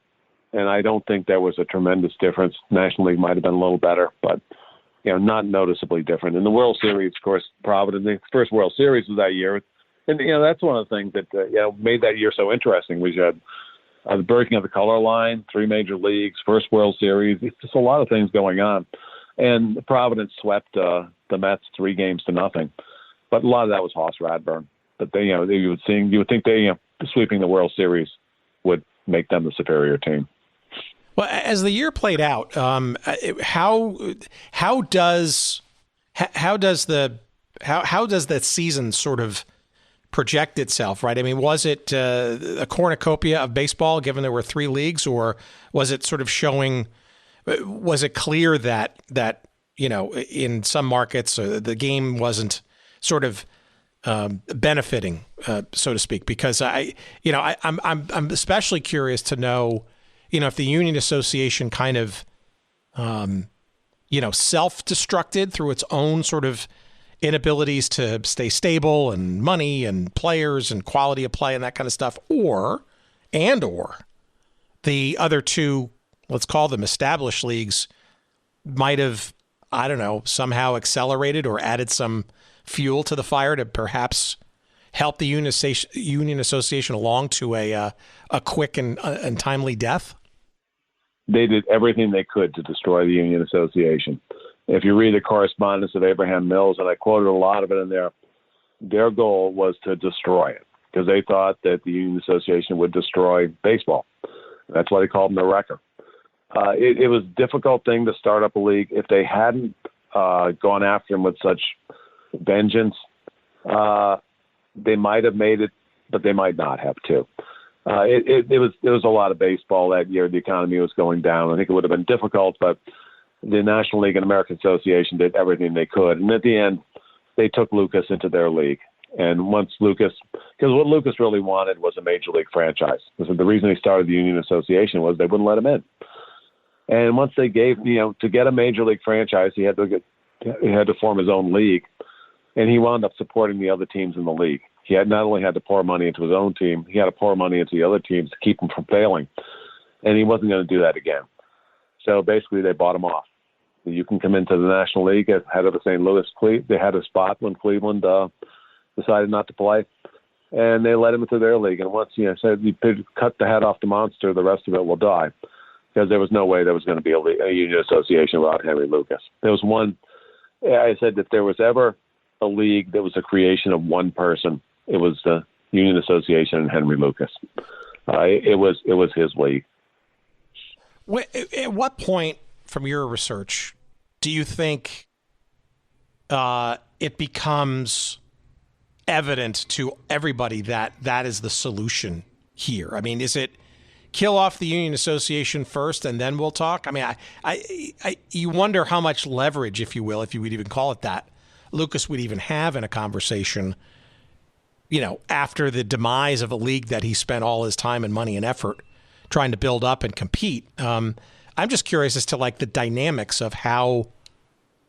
and I don't think there was a tremendous difference. National League might have been a little better, but not noticeably different. In the World Series, of course, Providence, the first World Series was that year, and that's one of the things that made that year so interesting. We had the breaking of the color line, three major leagues, first World Series. It's just a lot of things going on, and Providence swept the Mets 3-0. But a lot of that was Hoss Radburn. But you would think sweeping the World Series would make them the superior team. Well, as the year played out, how does that season sort of project itself? Right. I mean, was it a cornucopia of baseball, given there were three leagues, or was it sort of showing? Was it clear that in some markets the game wasn't sort of benefiting, so to speak, because I'm especially curious to know, if the Union Association kind of, self-destructed through its own sort of inabilities to stay stable and money and players and quality of play and that kind of stuff, or the other two, let's call them established leagues, might have, somehow accelerated or added some fuel to the fire to perhaps help the Union Association along to a quick and timely death? They did everything they could to destroy the Union Association. If you read the correspondence of Abraham Mills, and I quoted a lot of it in there, their goal was to destroy it because they thought that the Union Association would destroy baseball. That's why they called them the wrecker. It was a difficult thing to start up a league. If they hadn't gone after him with such vengeance, they might have made it, but they might not have too. It was a lot of baseball that year. The economy was going down. I think it would have been difficult, but the National League and American Association did everything they could. And at the end, they took Lucas into their league. And once Lucas, because what Lucas really wanted was a major league franchise. So the reason they started the Union Association was they wouldn't let him in. And once they gave, to get a major league franchise, he had to form his own league. And he wound up supporting the other teams in the league. He had not only had to pour money into his own team, he had to pour money into the other teams to keep him from failing. And he wasn't going to do that again. So basically, they bought him off. You can come into the National League as head of the St. Louis. They had a spot when Cleveland decided not to play, and they let him into their league. And once said you cut the head off the monster, the rest of it will die, because there was no way there was going to be a union association without Henry Lucas. There was one. I said if there was ever a league that was a creation of one person, it was the Union Association and Henry Lucas. It was his league. At what point, from your research, do you think it becomes evident to everybody that that is the solution here? I mean, is it kill off the Union Association first and then we'll talk? I mean, you wonder how much leverage, if you will, if you would even call it that, Lucas would even have in a conversation, after the demise of a league that he spent all his time and money and effort trying to build up and compete. I'm just curious as to the dynamics of how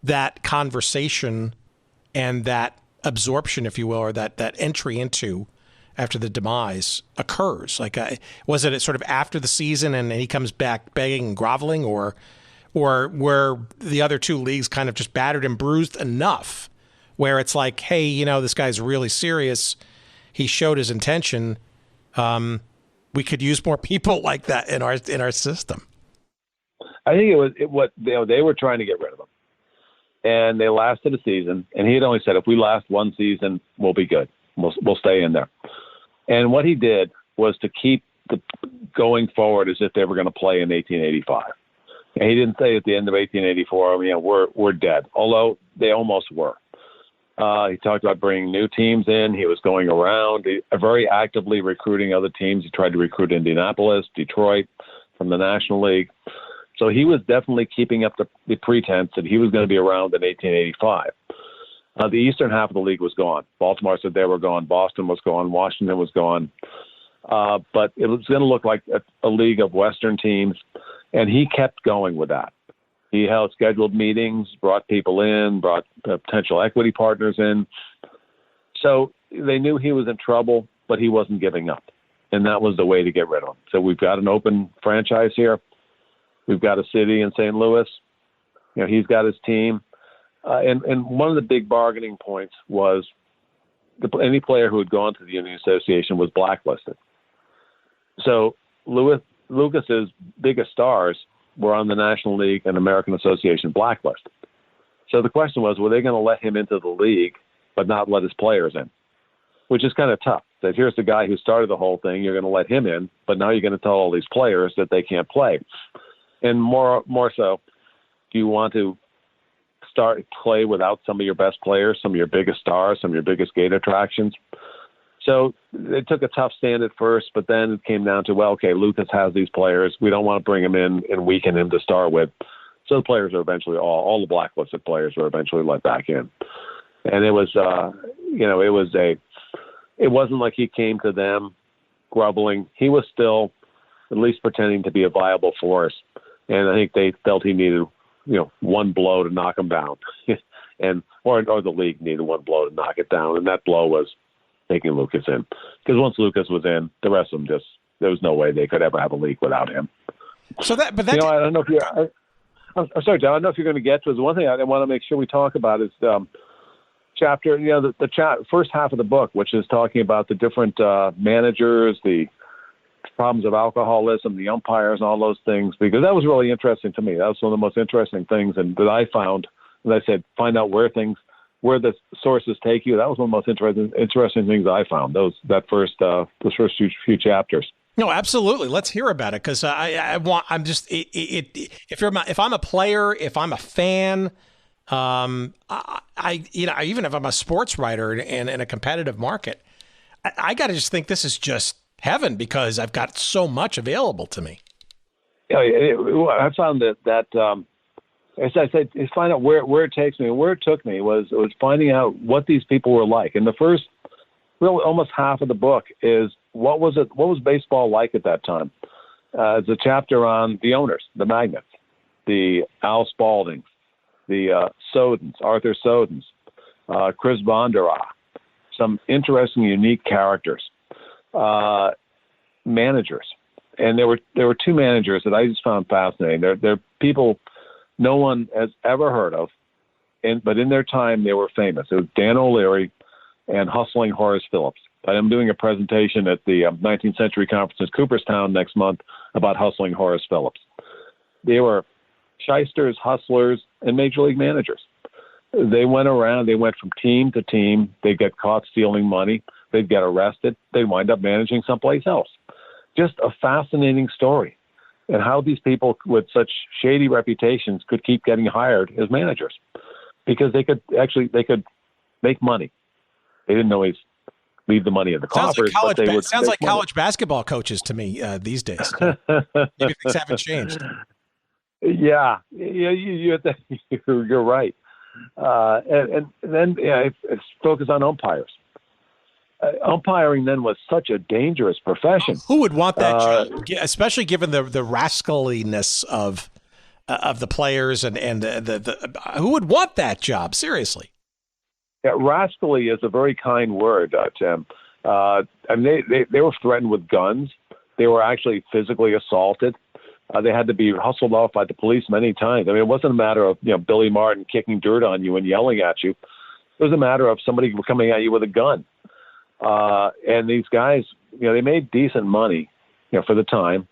that conversation and that absorption, if you will, or that entry into after the demise occurs. Was it sort of after the season and he comes back begging and groveling, or were the other two leagues kind of just battered and bruised enough where it's like, hey, this guy's really serious. He showed his intention. We could use more people like that in our system. I think they were trying to get rid of him, and they lasted a season. And he had only said, if we last one season, we'll be good. We'll stay in there. And what he did was to keep going forward as if they were going to play in 1885. And he didn't say at the end of 1884, we're dead, although they almost were. He talked about bringing new teams in. He was going around very actively recruiting other teams. He tried to recruit Indianapolis, Detroit from the National League. So he was definitely keeping up the pretense that he was going to be around in 1885. The eastern half of the league was gone. Baltimore said they were gone. Boston was gone. Washington was gone. But it was going to look like a league of Western teams, and he kept going with that. He held scheduled meetings, brought people in, brought potential equity partners in. So they knew he was in trouble, but he wasn't giving up. And that was the way to get rid of him. So we've got an open franchise here. We've got a city in St. Louis. He's got his team. And one of the big bargaining points was any player who had gone to the Union Association was blacklisted. So Lucas's biggest stars were on the National League and American Association blacklist. So the question was, were they going to let him into the league but not let his players in? Which is kind of tough. That here's the guy who started the whole thing. You're going to let him in, but now you're going to tell all these players that they can't play. And more so, do you want to play without some of your best players, some of your biggest stars, some of your biggest gate attractions? So they took a tough stand at first, but then it came down to, Lucas has these players. We don't want to bring him in and weaken him to start with. So the players are eventually all the blacklisted players were eventually let back in. And it was, it wasn't like he came to them groveling. He was still at least pretending to be a viable force. And I think they felt he needed, one blow to knock him down, or the league needed one blow to knock it down. And that blow was taking Lucas in, because once Lucas was in, the rest of them there was no way they could ever have a league without him. So I don't know if you're, I'm sorry, John, I don't know if you're going to get to it. The one thing I want to make sure we talk about is chapter, the first half of the book, which is talking about the different managers, the problems of alcoholism, the umpires, and all those things, because that was really interesting to me. That was one of the most interesting things, and that I found. As I said, find out where the sources take you. That was one of the most interesting things I found. Those first few chapters. No, absolutely. Let's hear about it, because if I'm a player, if I'm a fan, Even if I'm a sports writer in a competitive market, I got to just think this is just heaven because I've got so much available to me. Yeah, I found that as I said, is find out where it takes me. Where it took me was finding out what these people were like. And the first, really, almost half of the book is what was baseball like at that time. It's a chapter on the owners, the magnates, the Al Spaldings, the Sodens, Arthur Sodens, Chris Bondurant, some interesting, unique characters, managers. And there were two managers that I just found fascinating. They're people no one has ever heard of, but in their time they were famous. It was Dan O'Leary and hustling Horace Phillips. I'm doing a presentation at the 19th Century Conference in Cooperstown next month about hustling Horace Phillips. They were shysters, hustlers, and major league managers. They went around. They went from team to team. They'd get caught stealing money. They'd get arrested. They'd wind up managing someplace else. Just a fascinating story. And how these people with such shady reputations could keep getting hired as managers because they could make money. They didn't always leave the money in the coffers. Sounds like college basketball coaches to me these days. Maybe things haven't changed. Yeah, you're right. And then it's focused on umpires. Umpiring then was such a dangerous profession. Who would want that job, especially given the rascaliness of the players and the who would want that job? Seriously. Yeah, rascally is a very kind word, Tim. I mean, they were threatened with guns. They were actually physically assaulted. They had to be hustled off by the police many times. I mean, it wasn't a matter of Billy Martin kicking dirt on you and yelling at you. It was a matter of somebody coming at you with a gun. And these guys, they made decent money, for the time,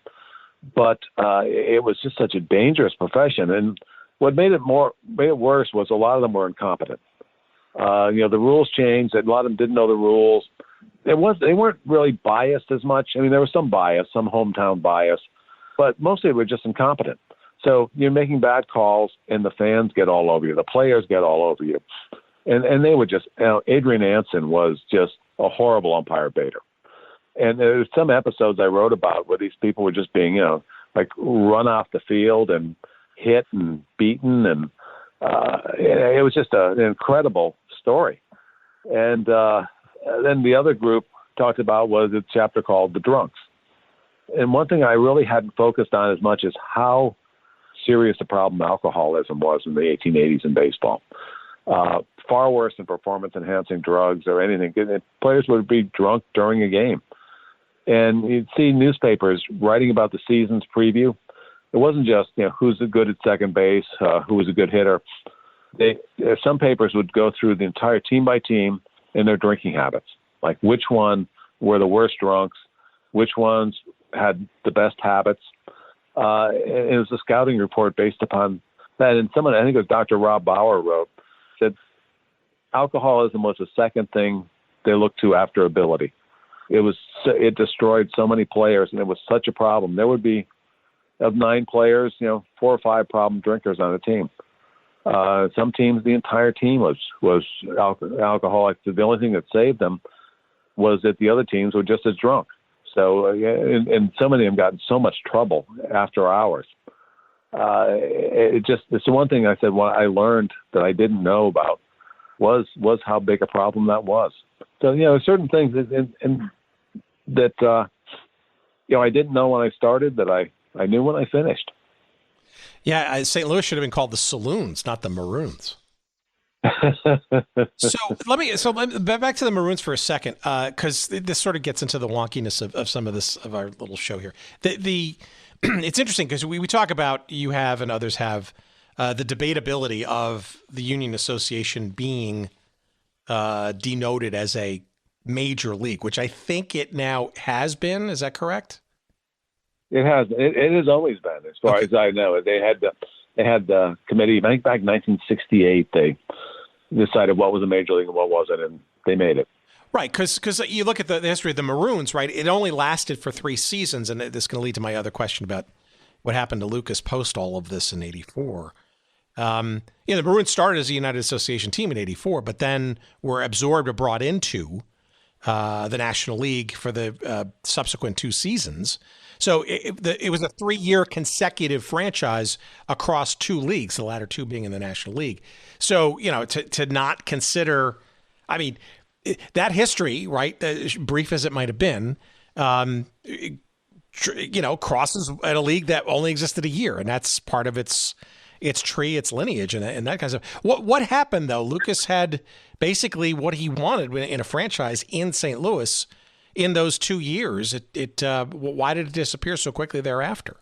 but it was just such a dangerous profession. And what made it worse was a lot of them were incompetent. The rules changed. A lot of them didn't know the rules. They weren't really biased as much. I mean, there was some bias, some hometown bias, but mostly they were just incompetent. So you're making bad calls, and the fans get all over you. The players get all over you. And they would just, Adrian Anson was just a horrible umpire baiter. And there's some episodes I wrote about where these people were just being, run off the field and hit and beaten. And it was just an incredible story. And then the other group talked about was a chapter called The Drunks. And one thing I really hadn't focused on as much is how serious a problem alcoholism was in the 1880s in baseball. Far worse than performance-enhancing drugs or anything. Players would be drunk during a game. And you'd see newspapers writing about the season's preview. It wasn't just, who's good at second base, who was a good hitter. Some papers would go through the entire team by team in their drinking habits, like which one were the worst drunks, which ones had the best habits. It was a scouting report based upon that. And someone, I think it was Dr. Rob Bauer, wrote, said alcoholism was the second thing they looked to after ability. It destroyed so many players, and it was such a problem. There would be, of 9 players, 4 or 5 problem drinkers on a team. Some teams, the entire team was alcoholic. The only thing that saved them was that the other teams were just as drunk. So, and some of them got in so much trouble after hours. It's the one thing I said, what I learned that I didn't know about was how big a problem that was. So, certain things that I didn't know when I started that I knew when I finished. Yeah, St. Louis should have been called the Saloons, not the Maroons. So back to the Maroons for a second, because this sort of gets into the wonkiness of some of this of our little show here. It's interesting because we talk about, you have and others have, the debatability of the Union Association being denoted as a major league, which I think it now has been. Is that correct? It has. It has always been, as far as I know. They had the committee. I think back in 1968, they decided what was a major league and what wasn't, and they made it. Right, because you look at the history of the Maroons, right? It only lasted for 3 seasons, and this is going to lead to my other question about what happened to Lucas post all of this in '84. The Maroons started as a United Association team in '84, but then were absorbed or brought into the National League for the subsequent 2 seasons. So it was a 3-year consecutive franchise across 2 leagues, the latter 2 being in the National League. So, to not consider, I mean, that history, right, brief as it might have been, crosses at a league that only existed a year, and that's part of its tree, its lineage, and that kind of stuff. What happened though? Lucas had basically what he wanted in a franchise in St. Louis in those 2 years. Why did it disappear so quickly thereafter?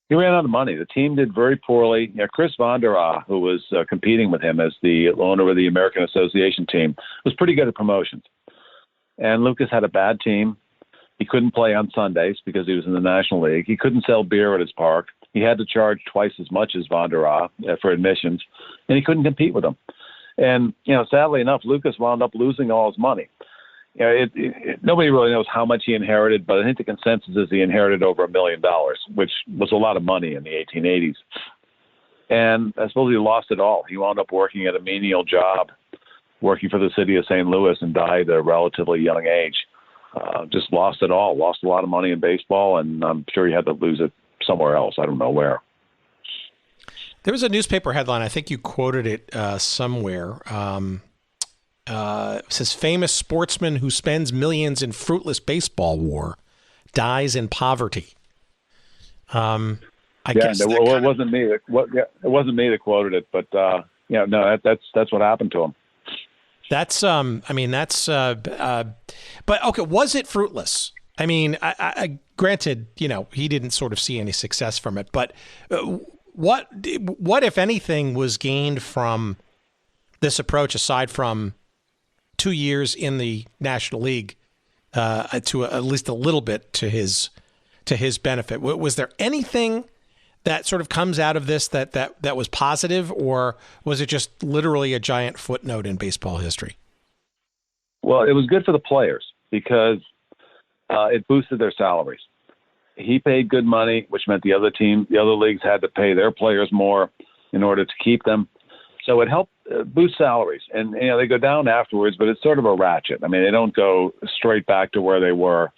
He ran out of money. The team did very poorly. Chris Vonderah, who was competing with him as the owner of the American Association team, was pretty good at promotions. And Lucas had a bad team. He couldn't play on Sundays because he was in the National League. He couldn't sell beer at his park. He had to charge twice as much as Vonderah for admissions, and he couldn't compete with him. And, sadly enough, Lucas wound up losing all his money. Nobody really knows how much he inherited, but I think the consensus is he inherited over $1 million, which was a lot of money in the 1880s. And I suppose he lost it all. He wound up working at a menial job, working for the city of St. Louis, and died at a relatively young age. Just lost it all, lost a lot of money in baseball, and I'm sure he had to lose it somewhere else. I don't know where. There was a newspaper headline, I think you quoted it somewhere. It says, famous sportsman who spends millions in fruitless baseball war dies in poverty. I guess it wasn't me. It wasn't me that quoted it, but that's what happened to him. That's but okay. Was it fruitless? I mean, I granted, he didn't sort of see any success from it, but what if anything was gained from this approach aside from 2 years in the National League, to at least a little bit to his benefit? Was there anything that sort of comes out of this that was positive, or was it just literally a giant footnote in baseball history? Well, it was good for the players because it boosted their salaries. He paid good money, which meant the other leagues had to pay their players more in order to keep them. So it helped boost salaries. And, they go down afterwards, but it's sort of a ratchet. I mean, they don't go straight back to where they were.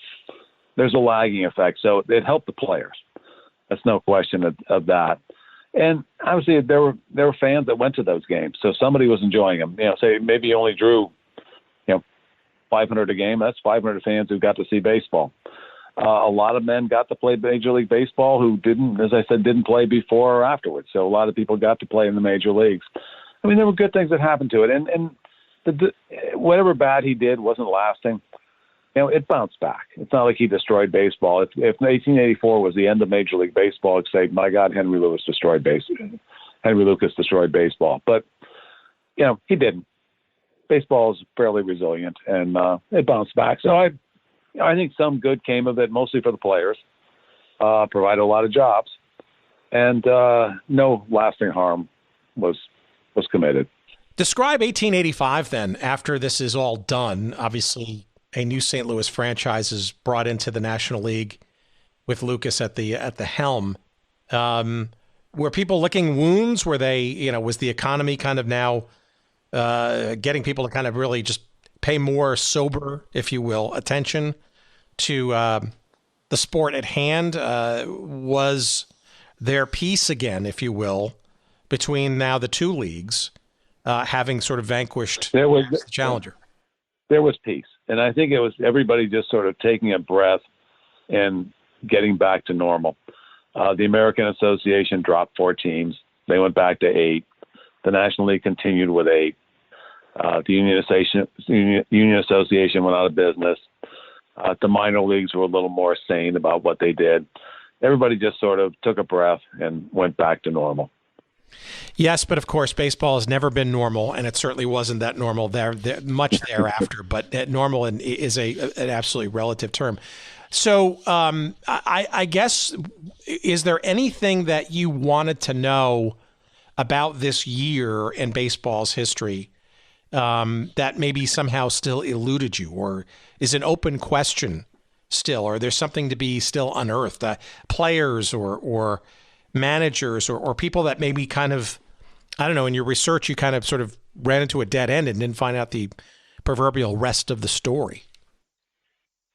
There's a lagging effect. So it helped the players. That's no question of that. And obviously there were fans that went to those games. So somebody was enjoying them. Say maybe you only drew, 500 a game. That's 500 fans who got to see baseball. A lot of men got to play Major League Baseball who didn't play before or afterwards. So a lot of people got to play in the major leagues. I mean, there were good things that happened to it. And whatever bad he did wasn't lasting. It bounced back. It's not like he destroyed baseball. If 1884 was the end of Major League Baseball, I'd say, my God, Henry Lucas destroyed baseball. But, he didn't. Baseball is fairly resilient, and it bounced back. So I think some good came of it, mostly for the players, provided a lot of jobs, and no lasting harm was committed. Describe 1885 then, after this is all done. Obviously, a new St. Louis franchise is brought into the National League with Lucas at the helm. Were people licking wounds? Were they, was the economy kind of now getting people to kind of really just pay more sober, if you will, attention to the sport at hand? Was there peace again, if you will, between now the 2 leagues, having sort of vanquished the challenger? There was peace. And I think it was everybody just sort of taking a breath and getting back to normal. The American Association dropped 4 teams. They went back to 8. The National League continued with 8. The Union Association went out of business. The minor leagues were a little more sane about what they did. Everybody just sort of took a breath and went back to normal. Yes, but of course, baseball has never been normal, and it certainly wasn't that normal much thereafter. But normal is an absolutely relative term. So I guess, is there anything that you wanted to know about this year in baseball's history that maybe somehow still eluded you, or is an open question still, or there's something to be still unearthed? Players or managers or people that maybe kind of, I don't know, in your research, you kind of sort of ran into a dead end and didn't find out the proverbial rest of the story?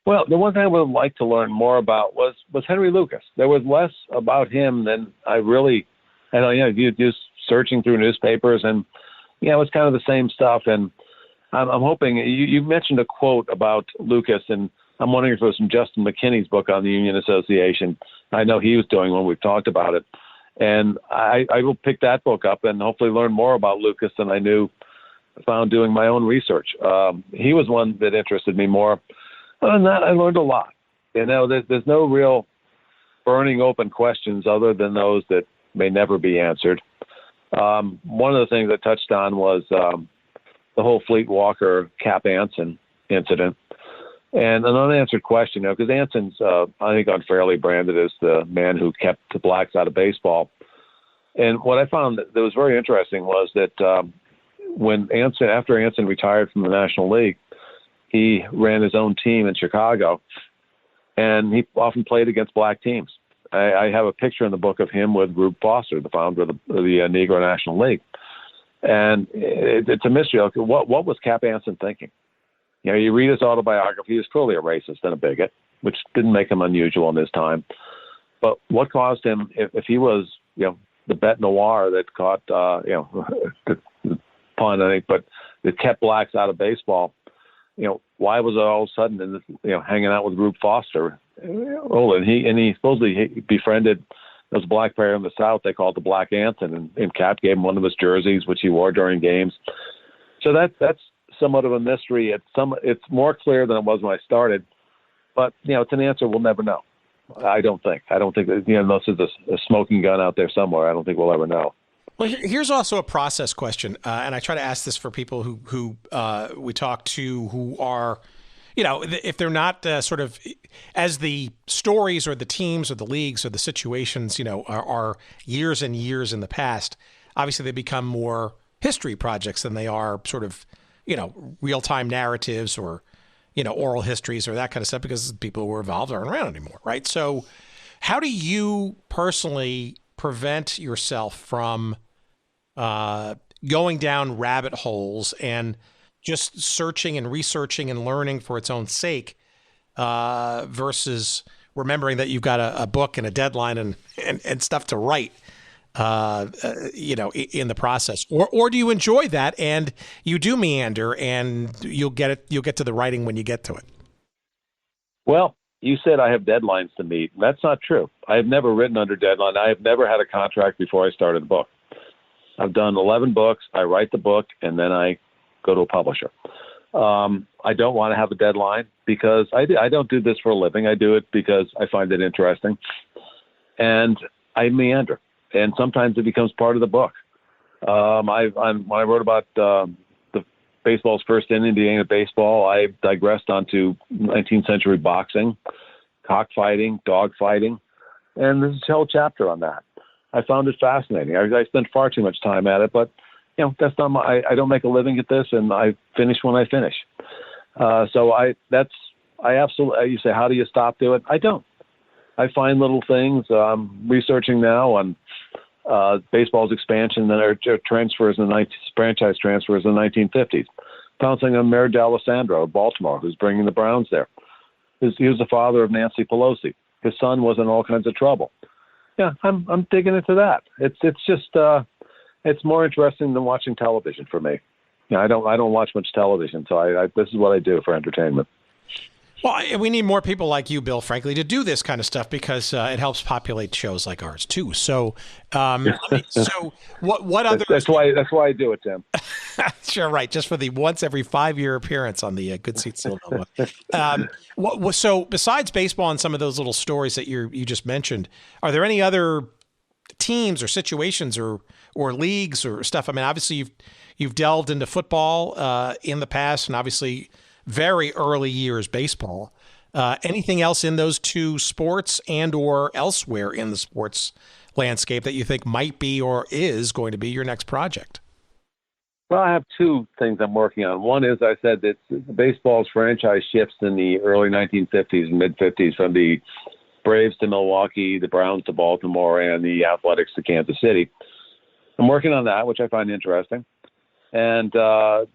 Well, the one thing I would like to learn more about was Henry Lucas. There was less about him than I really, you just searching through newspapers, and it's kind of the same stuff. And I'm hoping you mentioned a quote about Lucas, and I'm wondering if it was from Justin McKinney's book on the Union Association. I know he was doing one. We've talked about it, and I will pick that book up and hopefully learn more about Lucas than I found doing my own research. He was one that interested me more. Other than that, I learned a lot. There's no real burning open questions other than those that may never be answered. One of the things I touched on was the whole Fleet Walker Cap Anson incident. And an unanswered question, because Anson's, I think, unfairly branded as the man who kept the blacks out of baseball. And what I found that was very interesting was that after Anson retired from the National League, he ran his own team in Chicago, and he often played against black teams. I have a picture in the book of him with Rube Foster, the founder of the Negro National League. And it's a mystery. What was Cap Anson thinking? You read his autobiography, he was clearly a racist and a bigot, which didn't make him unusual in his time. But what caused him, if he was, the bête noir that caught, the pun, I think, but that kept blacks out of baseball, why was it all of a sudden, hanging out with Rube Foster? And he supposedly befriended, there was a black player in the South they called the Black Anson, and Cap gave him one of his jerseys, which he wore during games. So that's somewhat of a mystery. It's more clear than it was when I started, but it's an answer we'll never know. I don't think that, unless there's a smoking gun out there somewhere, I don't think we'll ever know. Well, here's also a process question, and I try to ask this for people who we talk to who are, if they're not sort of, as the stories or the teams or the leagues or the situations, are years and years in the past, obviously they become more history projects than they are sort of, real-time narratives or, oral histories or that kind of stuff, because people who were involved aren't around anymore, right? So how do you personally prevent yourself from going down rabbit holes and just searching and researching and learning for its own sake versus remembering that you've got a book and a deadline and stuff to write, in the process? Or do you enjoy that and you do meander and you'll get to the writing when you get to it? Well, you said I have deadlines to meet. That's not true. I have never written under deadline. I have never had a contract before I started a book. I've done 11 books. I write the book, and then I go to a publisher. I don't want to have a deadline because I don't do this for a living. I do it because I find it interesting. And I meander. And sometimes it becomes part of the book. When I wrote about the baseball's first in Indiana baseball, I digressed onto 19th century boxing, cockfighting, dogfighting, and there's a whole chapter on that. I found it fascinating. I spent far too much time at it, but that's not I don't make a living at this, and I finish when I finish. I absolutely. You say, how do you stop doing it? I don't. I find little things. I'm researching now on baseball's expansion and their transfers in the franchise transfers in the 1950s. Found something on Mayor D'Alessandro of Baltimore, who's bringing the Browns there. He was the father of Nancy Pelosi. His son was in all kinds of trouble. Yeah, I'm digging into that. It's just it's more interesting than watching television for me. I don't watch much television, so this is what I do for entertainment. Well, we need more people like you, Bill, frankly, to do this kind of stuff because it helps populate shows like ours too. So, what other? That's why I do it, Tim. Sure, right. Just for the once every 5-year appearance on the Good Seats Villanova. So, besides baseball and some of those little stories that you just mentioned, are there any other teams or situations or leagues or stuff? I mean, obviously you've delved into football in the past, and obviously very early years baseball. Anything else in those two sports and or elsewhere in the sports landscape that you think might be or is going to be your next project? Well, I have two things I'm working on. One is, I said that baseball's franchise shifts in the early 1950s and mid-50s from the Braves to Milwaukee, the Browns to Baltimore, and the Athletics to Kansas City. I'm working on that, which I find interesting. And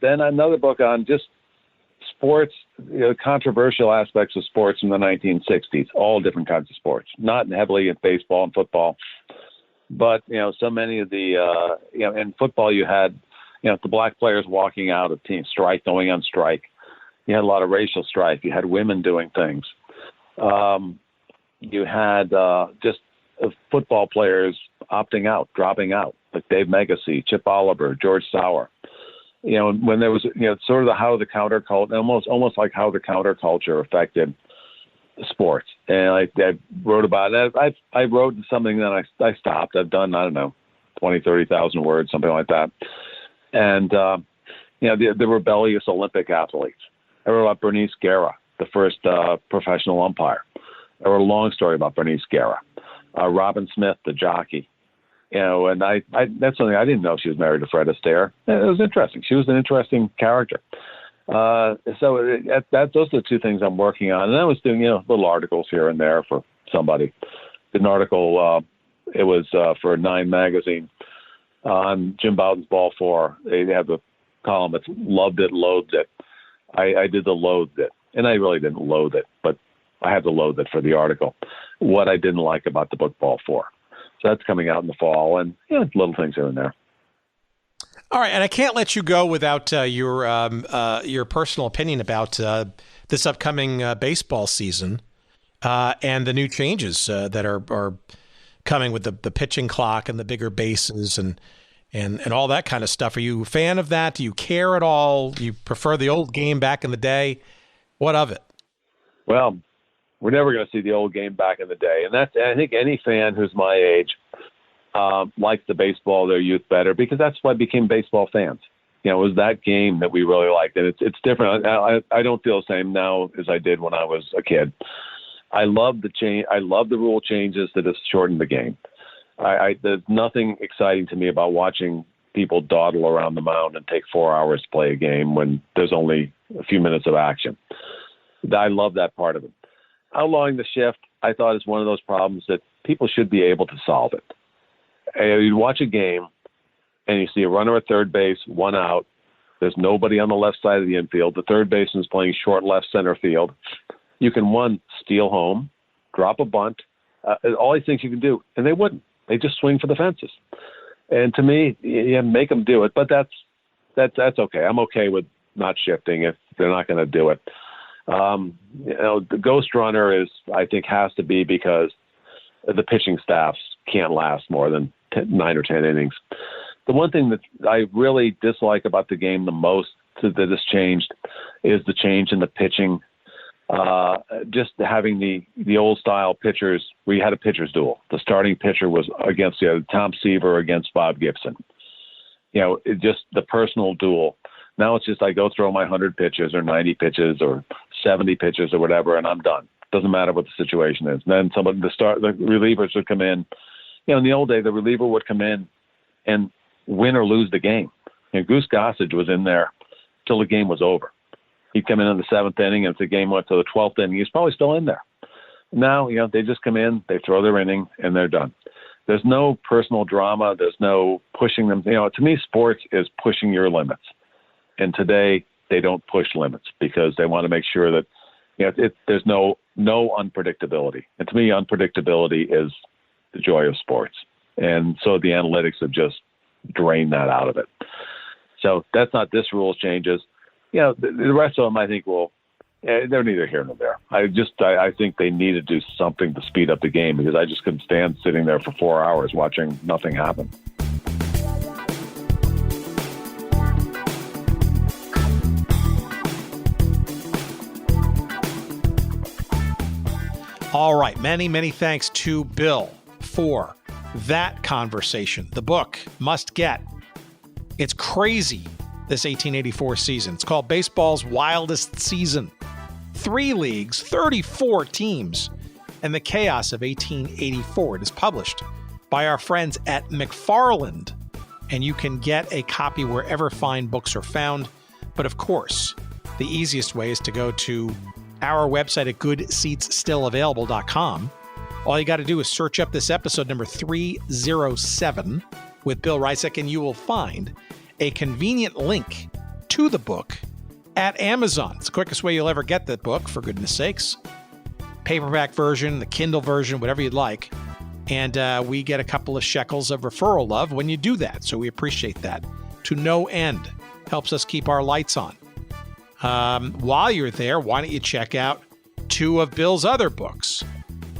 then another book on just sports, controversial aspects of sports in the 1960s, all different kinds of sports, not heavily in baseball and football, but, so many of the, in football you had, the black players walking out of team strike, going on strike. You had a lot of racial strife. You had women doing things. You had just football players opting out, dropping out, like Dave Megacy, Chip Oliver, George Sauer. When there was, sort of how the counterculture, almost like how the counterculture affected sports. And I wrote about it. I wrote something, then I stopped. I've done, 20, 30,000 words, something like that. And, the rebellious Olympic athletes. I wrote about Bernice Guerra, the first professional umpire. I wrote a long story about Bernice Guerra. Robin Smith, the jockey. And that's something I didn't know she was married to Fred Astaire. It was interesting. She was an interesting character. So those are the two things I'm working on. And I was doing, little articles here and there for somebody. Did an article, it was for Nine magazine on Jim Bowden's Ball 4. They have the column, it's Loved It, Loathed It. I did the Loathed It. And I really didn't loathe it, but I had to loathe it for the article. What I didn't like about the book Ball 4. So that's coming out in the fall, and little things here and there. All right, and I can't let you go without your personal opinion about this upcoming baseball season and the new changes that are coming with the pitching clock and the bigger bases and all that kind of stuff. Are you a fan of that? Do you care at all? Do you prefer the old game back in the day? What of it? Well, we're never going to see the old game back in the day. And I think any fan who's my age likes the baseball of their youth better, because that's why I became baseball fans. It was that game that we really liked. And it's different. I don't feel the same now as I did when I was a kid. I love the change. I love the rule changes that have shortened the game. There's nothing exciting to me about watching people dawdle around the mound and take 4 hours to play a game when there's only a few minutes of action. I love that part of it. Outlawing the shift, I thought, is one of those problems that people should be able to solve it. You watch a game and you see a runner at third base, one out. There's nobody on the left side of the infield. The third baseman is playing short left center field. You can, one, steal home, drop a bunt, all these things you can do, and they wouldn't. They just swing for the fences. And to me, make them do it, but that's okay. I'm okay with not shifting if they're not going to do it. The ghost runner has to be because the pitching staffs can't last more than 9 or 10 innings. The one thing that I really dislike about the game the most that has changed is the change in the pitching. Just having the old style pitchers, we had a pitcher's duel. The starting pitcher was against Tom Seaver against Bob Gibson. Just the personal duel. Now it's just I go throw my 100 pitches or 90 pitches or 70 pitches or whatever, and I'm done. Doesn't matter what the situation is. And then the relievers would come in. In the old day, the reliever would come in and win or lose the game. Goose Gossage was in there till the game was over. He'd come in the 7th inning, and if the game went to the 12th inning, he's probably still in there. Now, they just come in, they throw their inning, and they're done. There's no personal drama. There's no pushing them. To me, sports is pushing your limits. And today, they don't push limits because they want to make sure that there's no unpredictability. And to me, unpredictability is the joy of sports. And so the analytics have just drained that out of it. So that's not this rules changes. The rest of them, I think, they're neither here nor there. I think they need to do something to speed up the game, because I just couldn't stand sitting there for 4 hours watching nothing happen. All right. Many, many thanks to Bill for that conversation. The book, must get. It's crazy, this 1884 season. It's called Baseball's Wildest Season. 3 leagues, 34 teams, and the chaos of 1884. It is published by our friends at McFarland, and you can get a copy wherever fine books are found. But of course, the easiest way is to go to our website at goodseatsstillavailable.com All you got to do is search up this episode number 307 with Bill Ryczek, and you will find a convenient link to the book at Amazon. It's the quickest way you'll ever get that book, for goodness sakes. Paperback version, the Kindle version, whatever you'd like. And we get a couple of shekels of referral love when you do that. So we appreciate that to no end. Helps us keep our lights on. While you're there, why don't you check out two of Bill's other books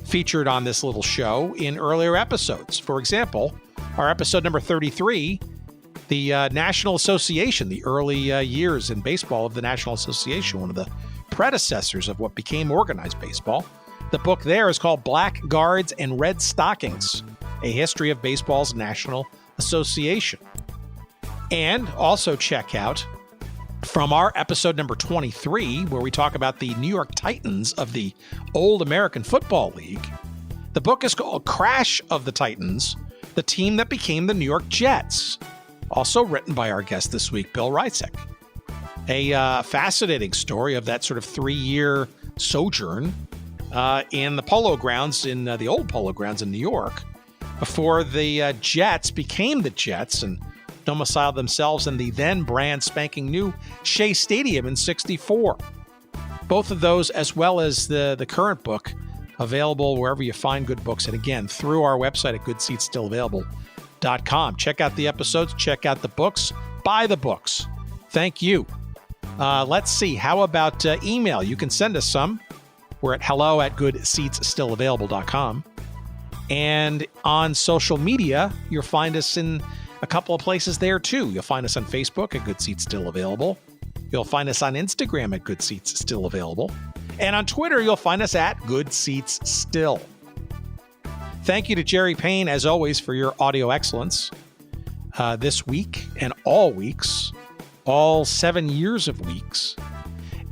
featured on this little show in earlier episodes. For example, our episode number 33, the National Association, the early years in baseball of the National Association, one of the predecessors of what became organized baseball. The book there is called Blackguards and Red Stockings, A History of Baseball's National Association. And also check out from our episode number 23, where we talk about the New York Titans of the old American Football League. The book is called Crash of the Titans, the team that became the New York Jets. Also written by our guest this week, Bill Ryczek. A fascinating story of that sort of 3-year sojourn in the polo grounds, in the old polo grounds in New York, before the Jets became the Jets and domiciled themselves in the then brand spanking new Shea Stadium in '64. Both of those, as well as the current book, available wherever you find good books. And again, through our website at goodseatsstillavailable.com. Check out the episodes, check out the books, buy the books. Thank you. Let's see. How about email? You can send us some. We're at hello@goodseatsstillavailable.com. And on social media, you'll find us in a couple of places there too. You'll find us on Facebook at Good Seats Still Available. You'll find us on Instagram at Good Seats Still Available. And on Twitter, you'll find us at Good Seats Still. Thank you to Jerry Payne, as always, for your audio excellence this week and all weeks, all 7 years of weeks.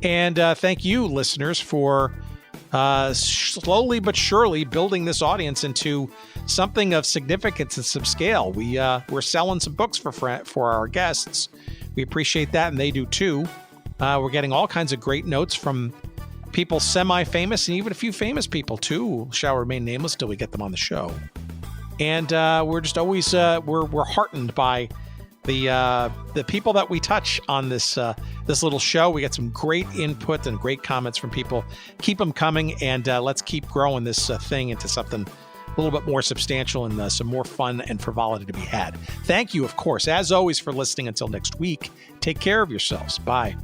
And thank you, listeners, for slowly but surely building this audience into something of significance and some scale. We're selling some books for our guests. We appreciate that, and they do too. We're getting all kinds of great notes from people semi-famous and even a few famous people too, shall remain nameless till we get them on the show. And we're just always we're heartened by the people that we touch on this little show. We get some great input and great comments from people. Keep them coming, and let's keep growing this thing into something a little bit more substantial and some more fun and frivolity to be had. Thank you, of course, as always, for listening. Until next week, take care of yourselves. Bye.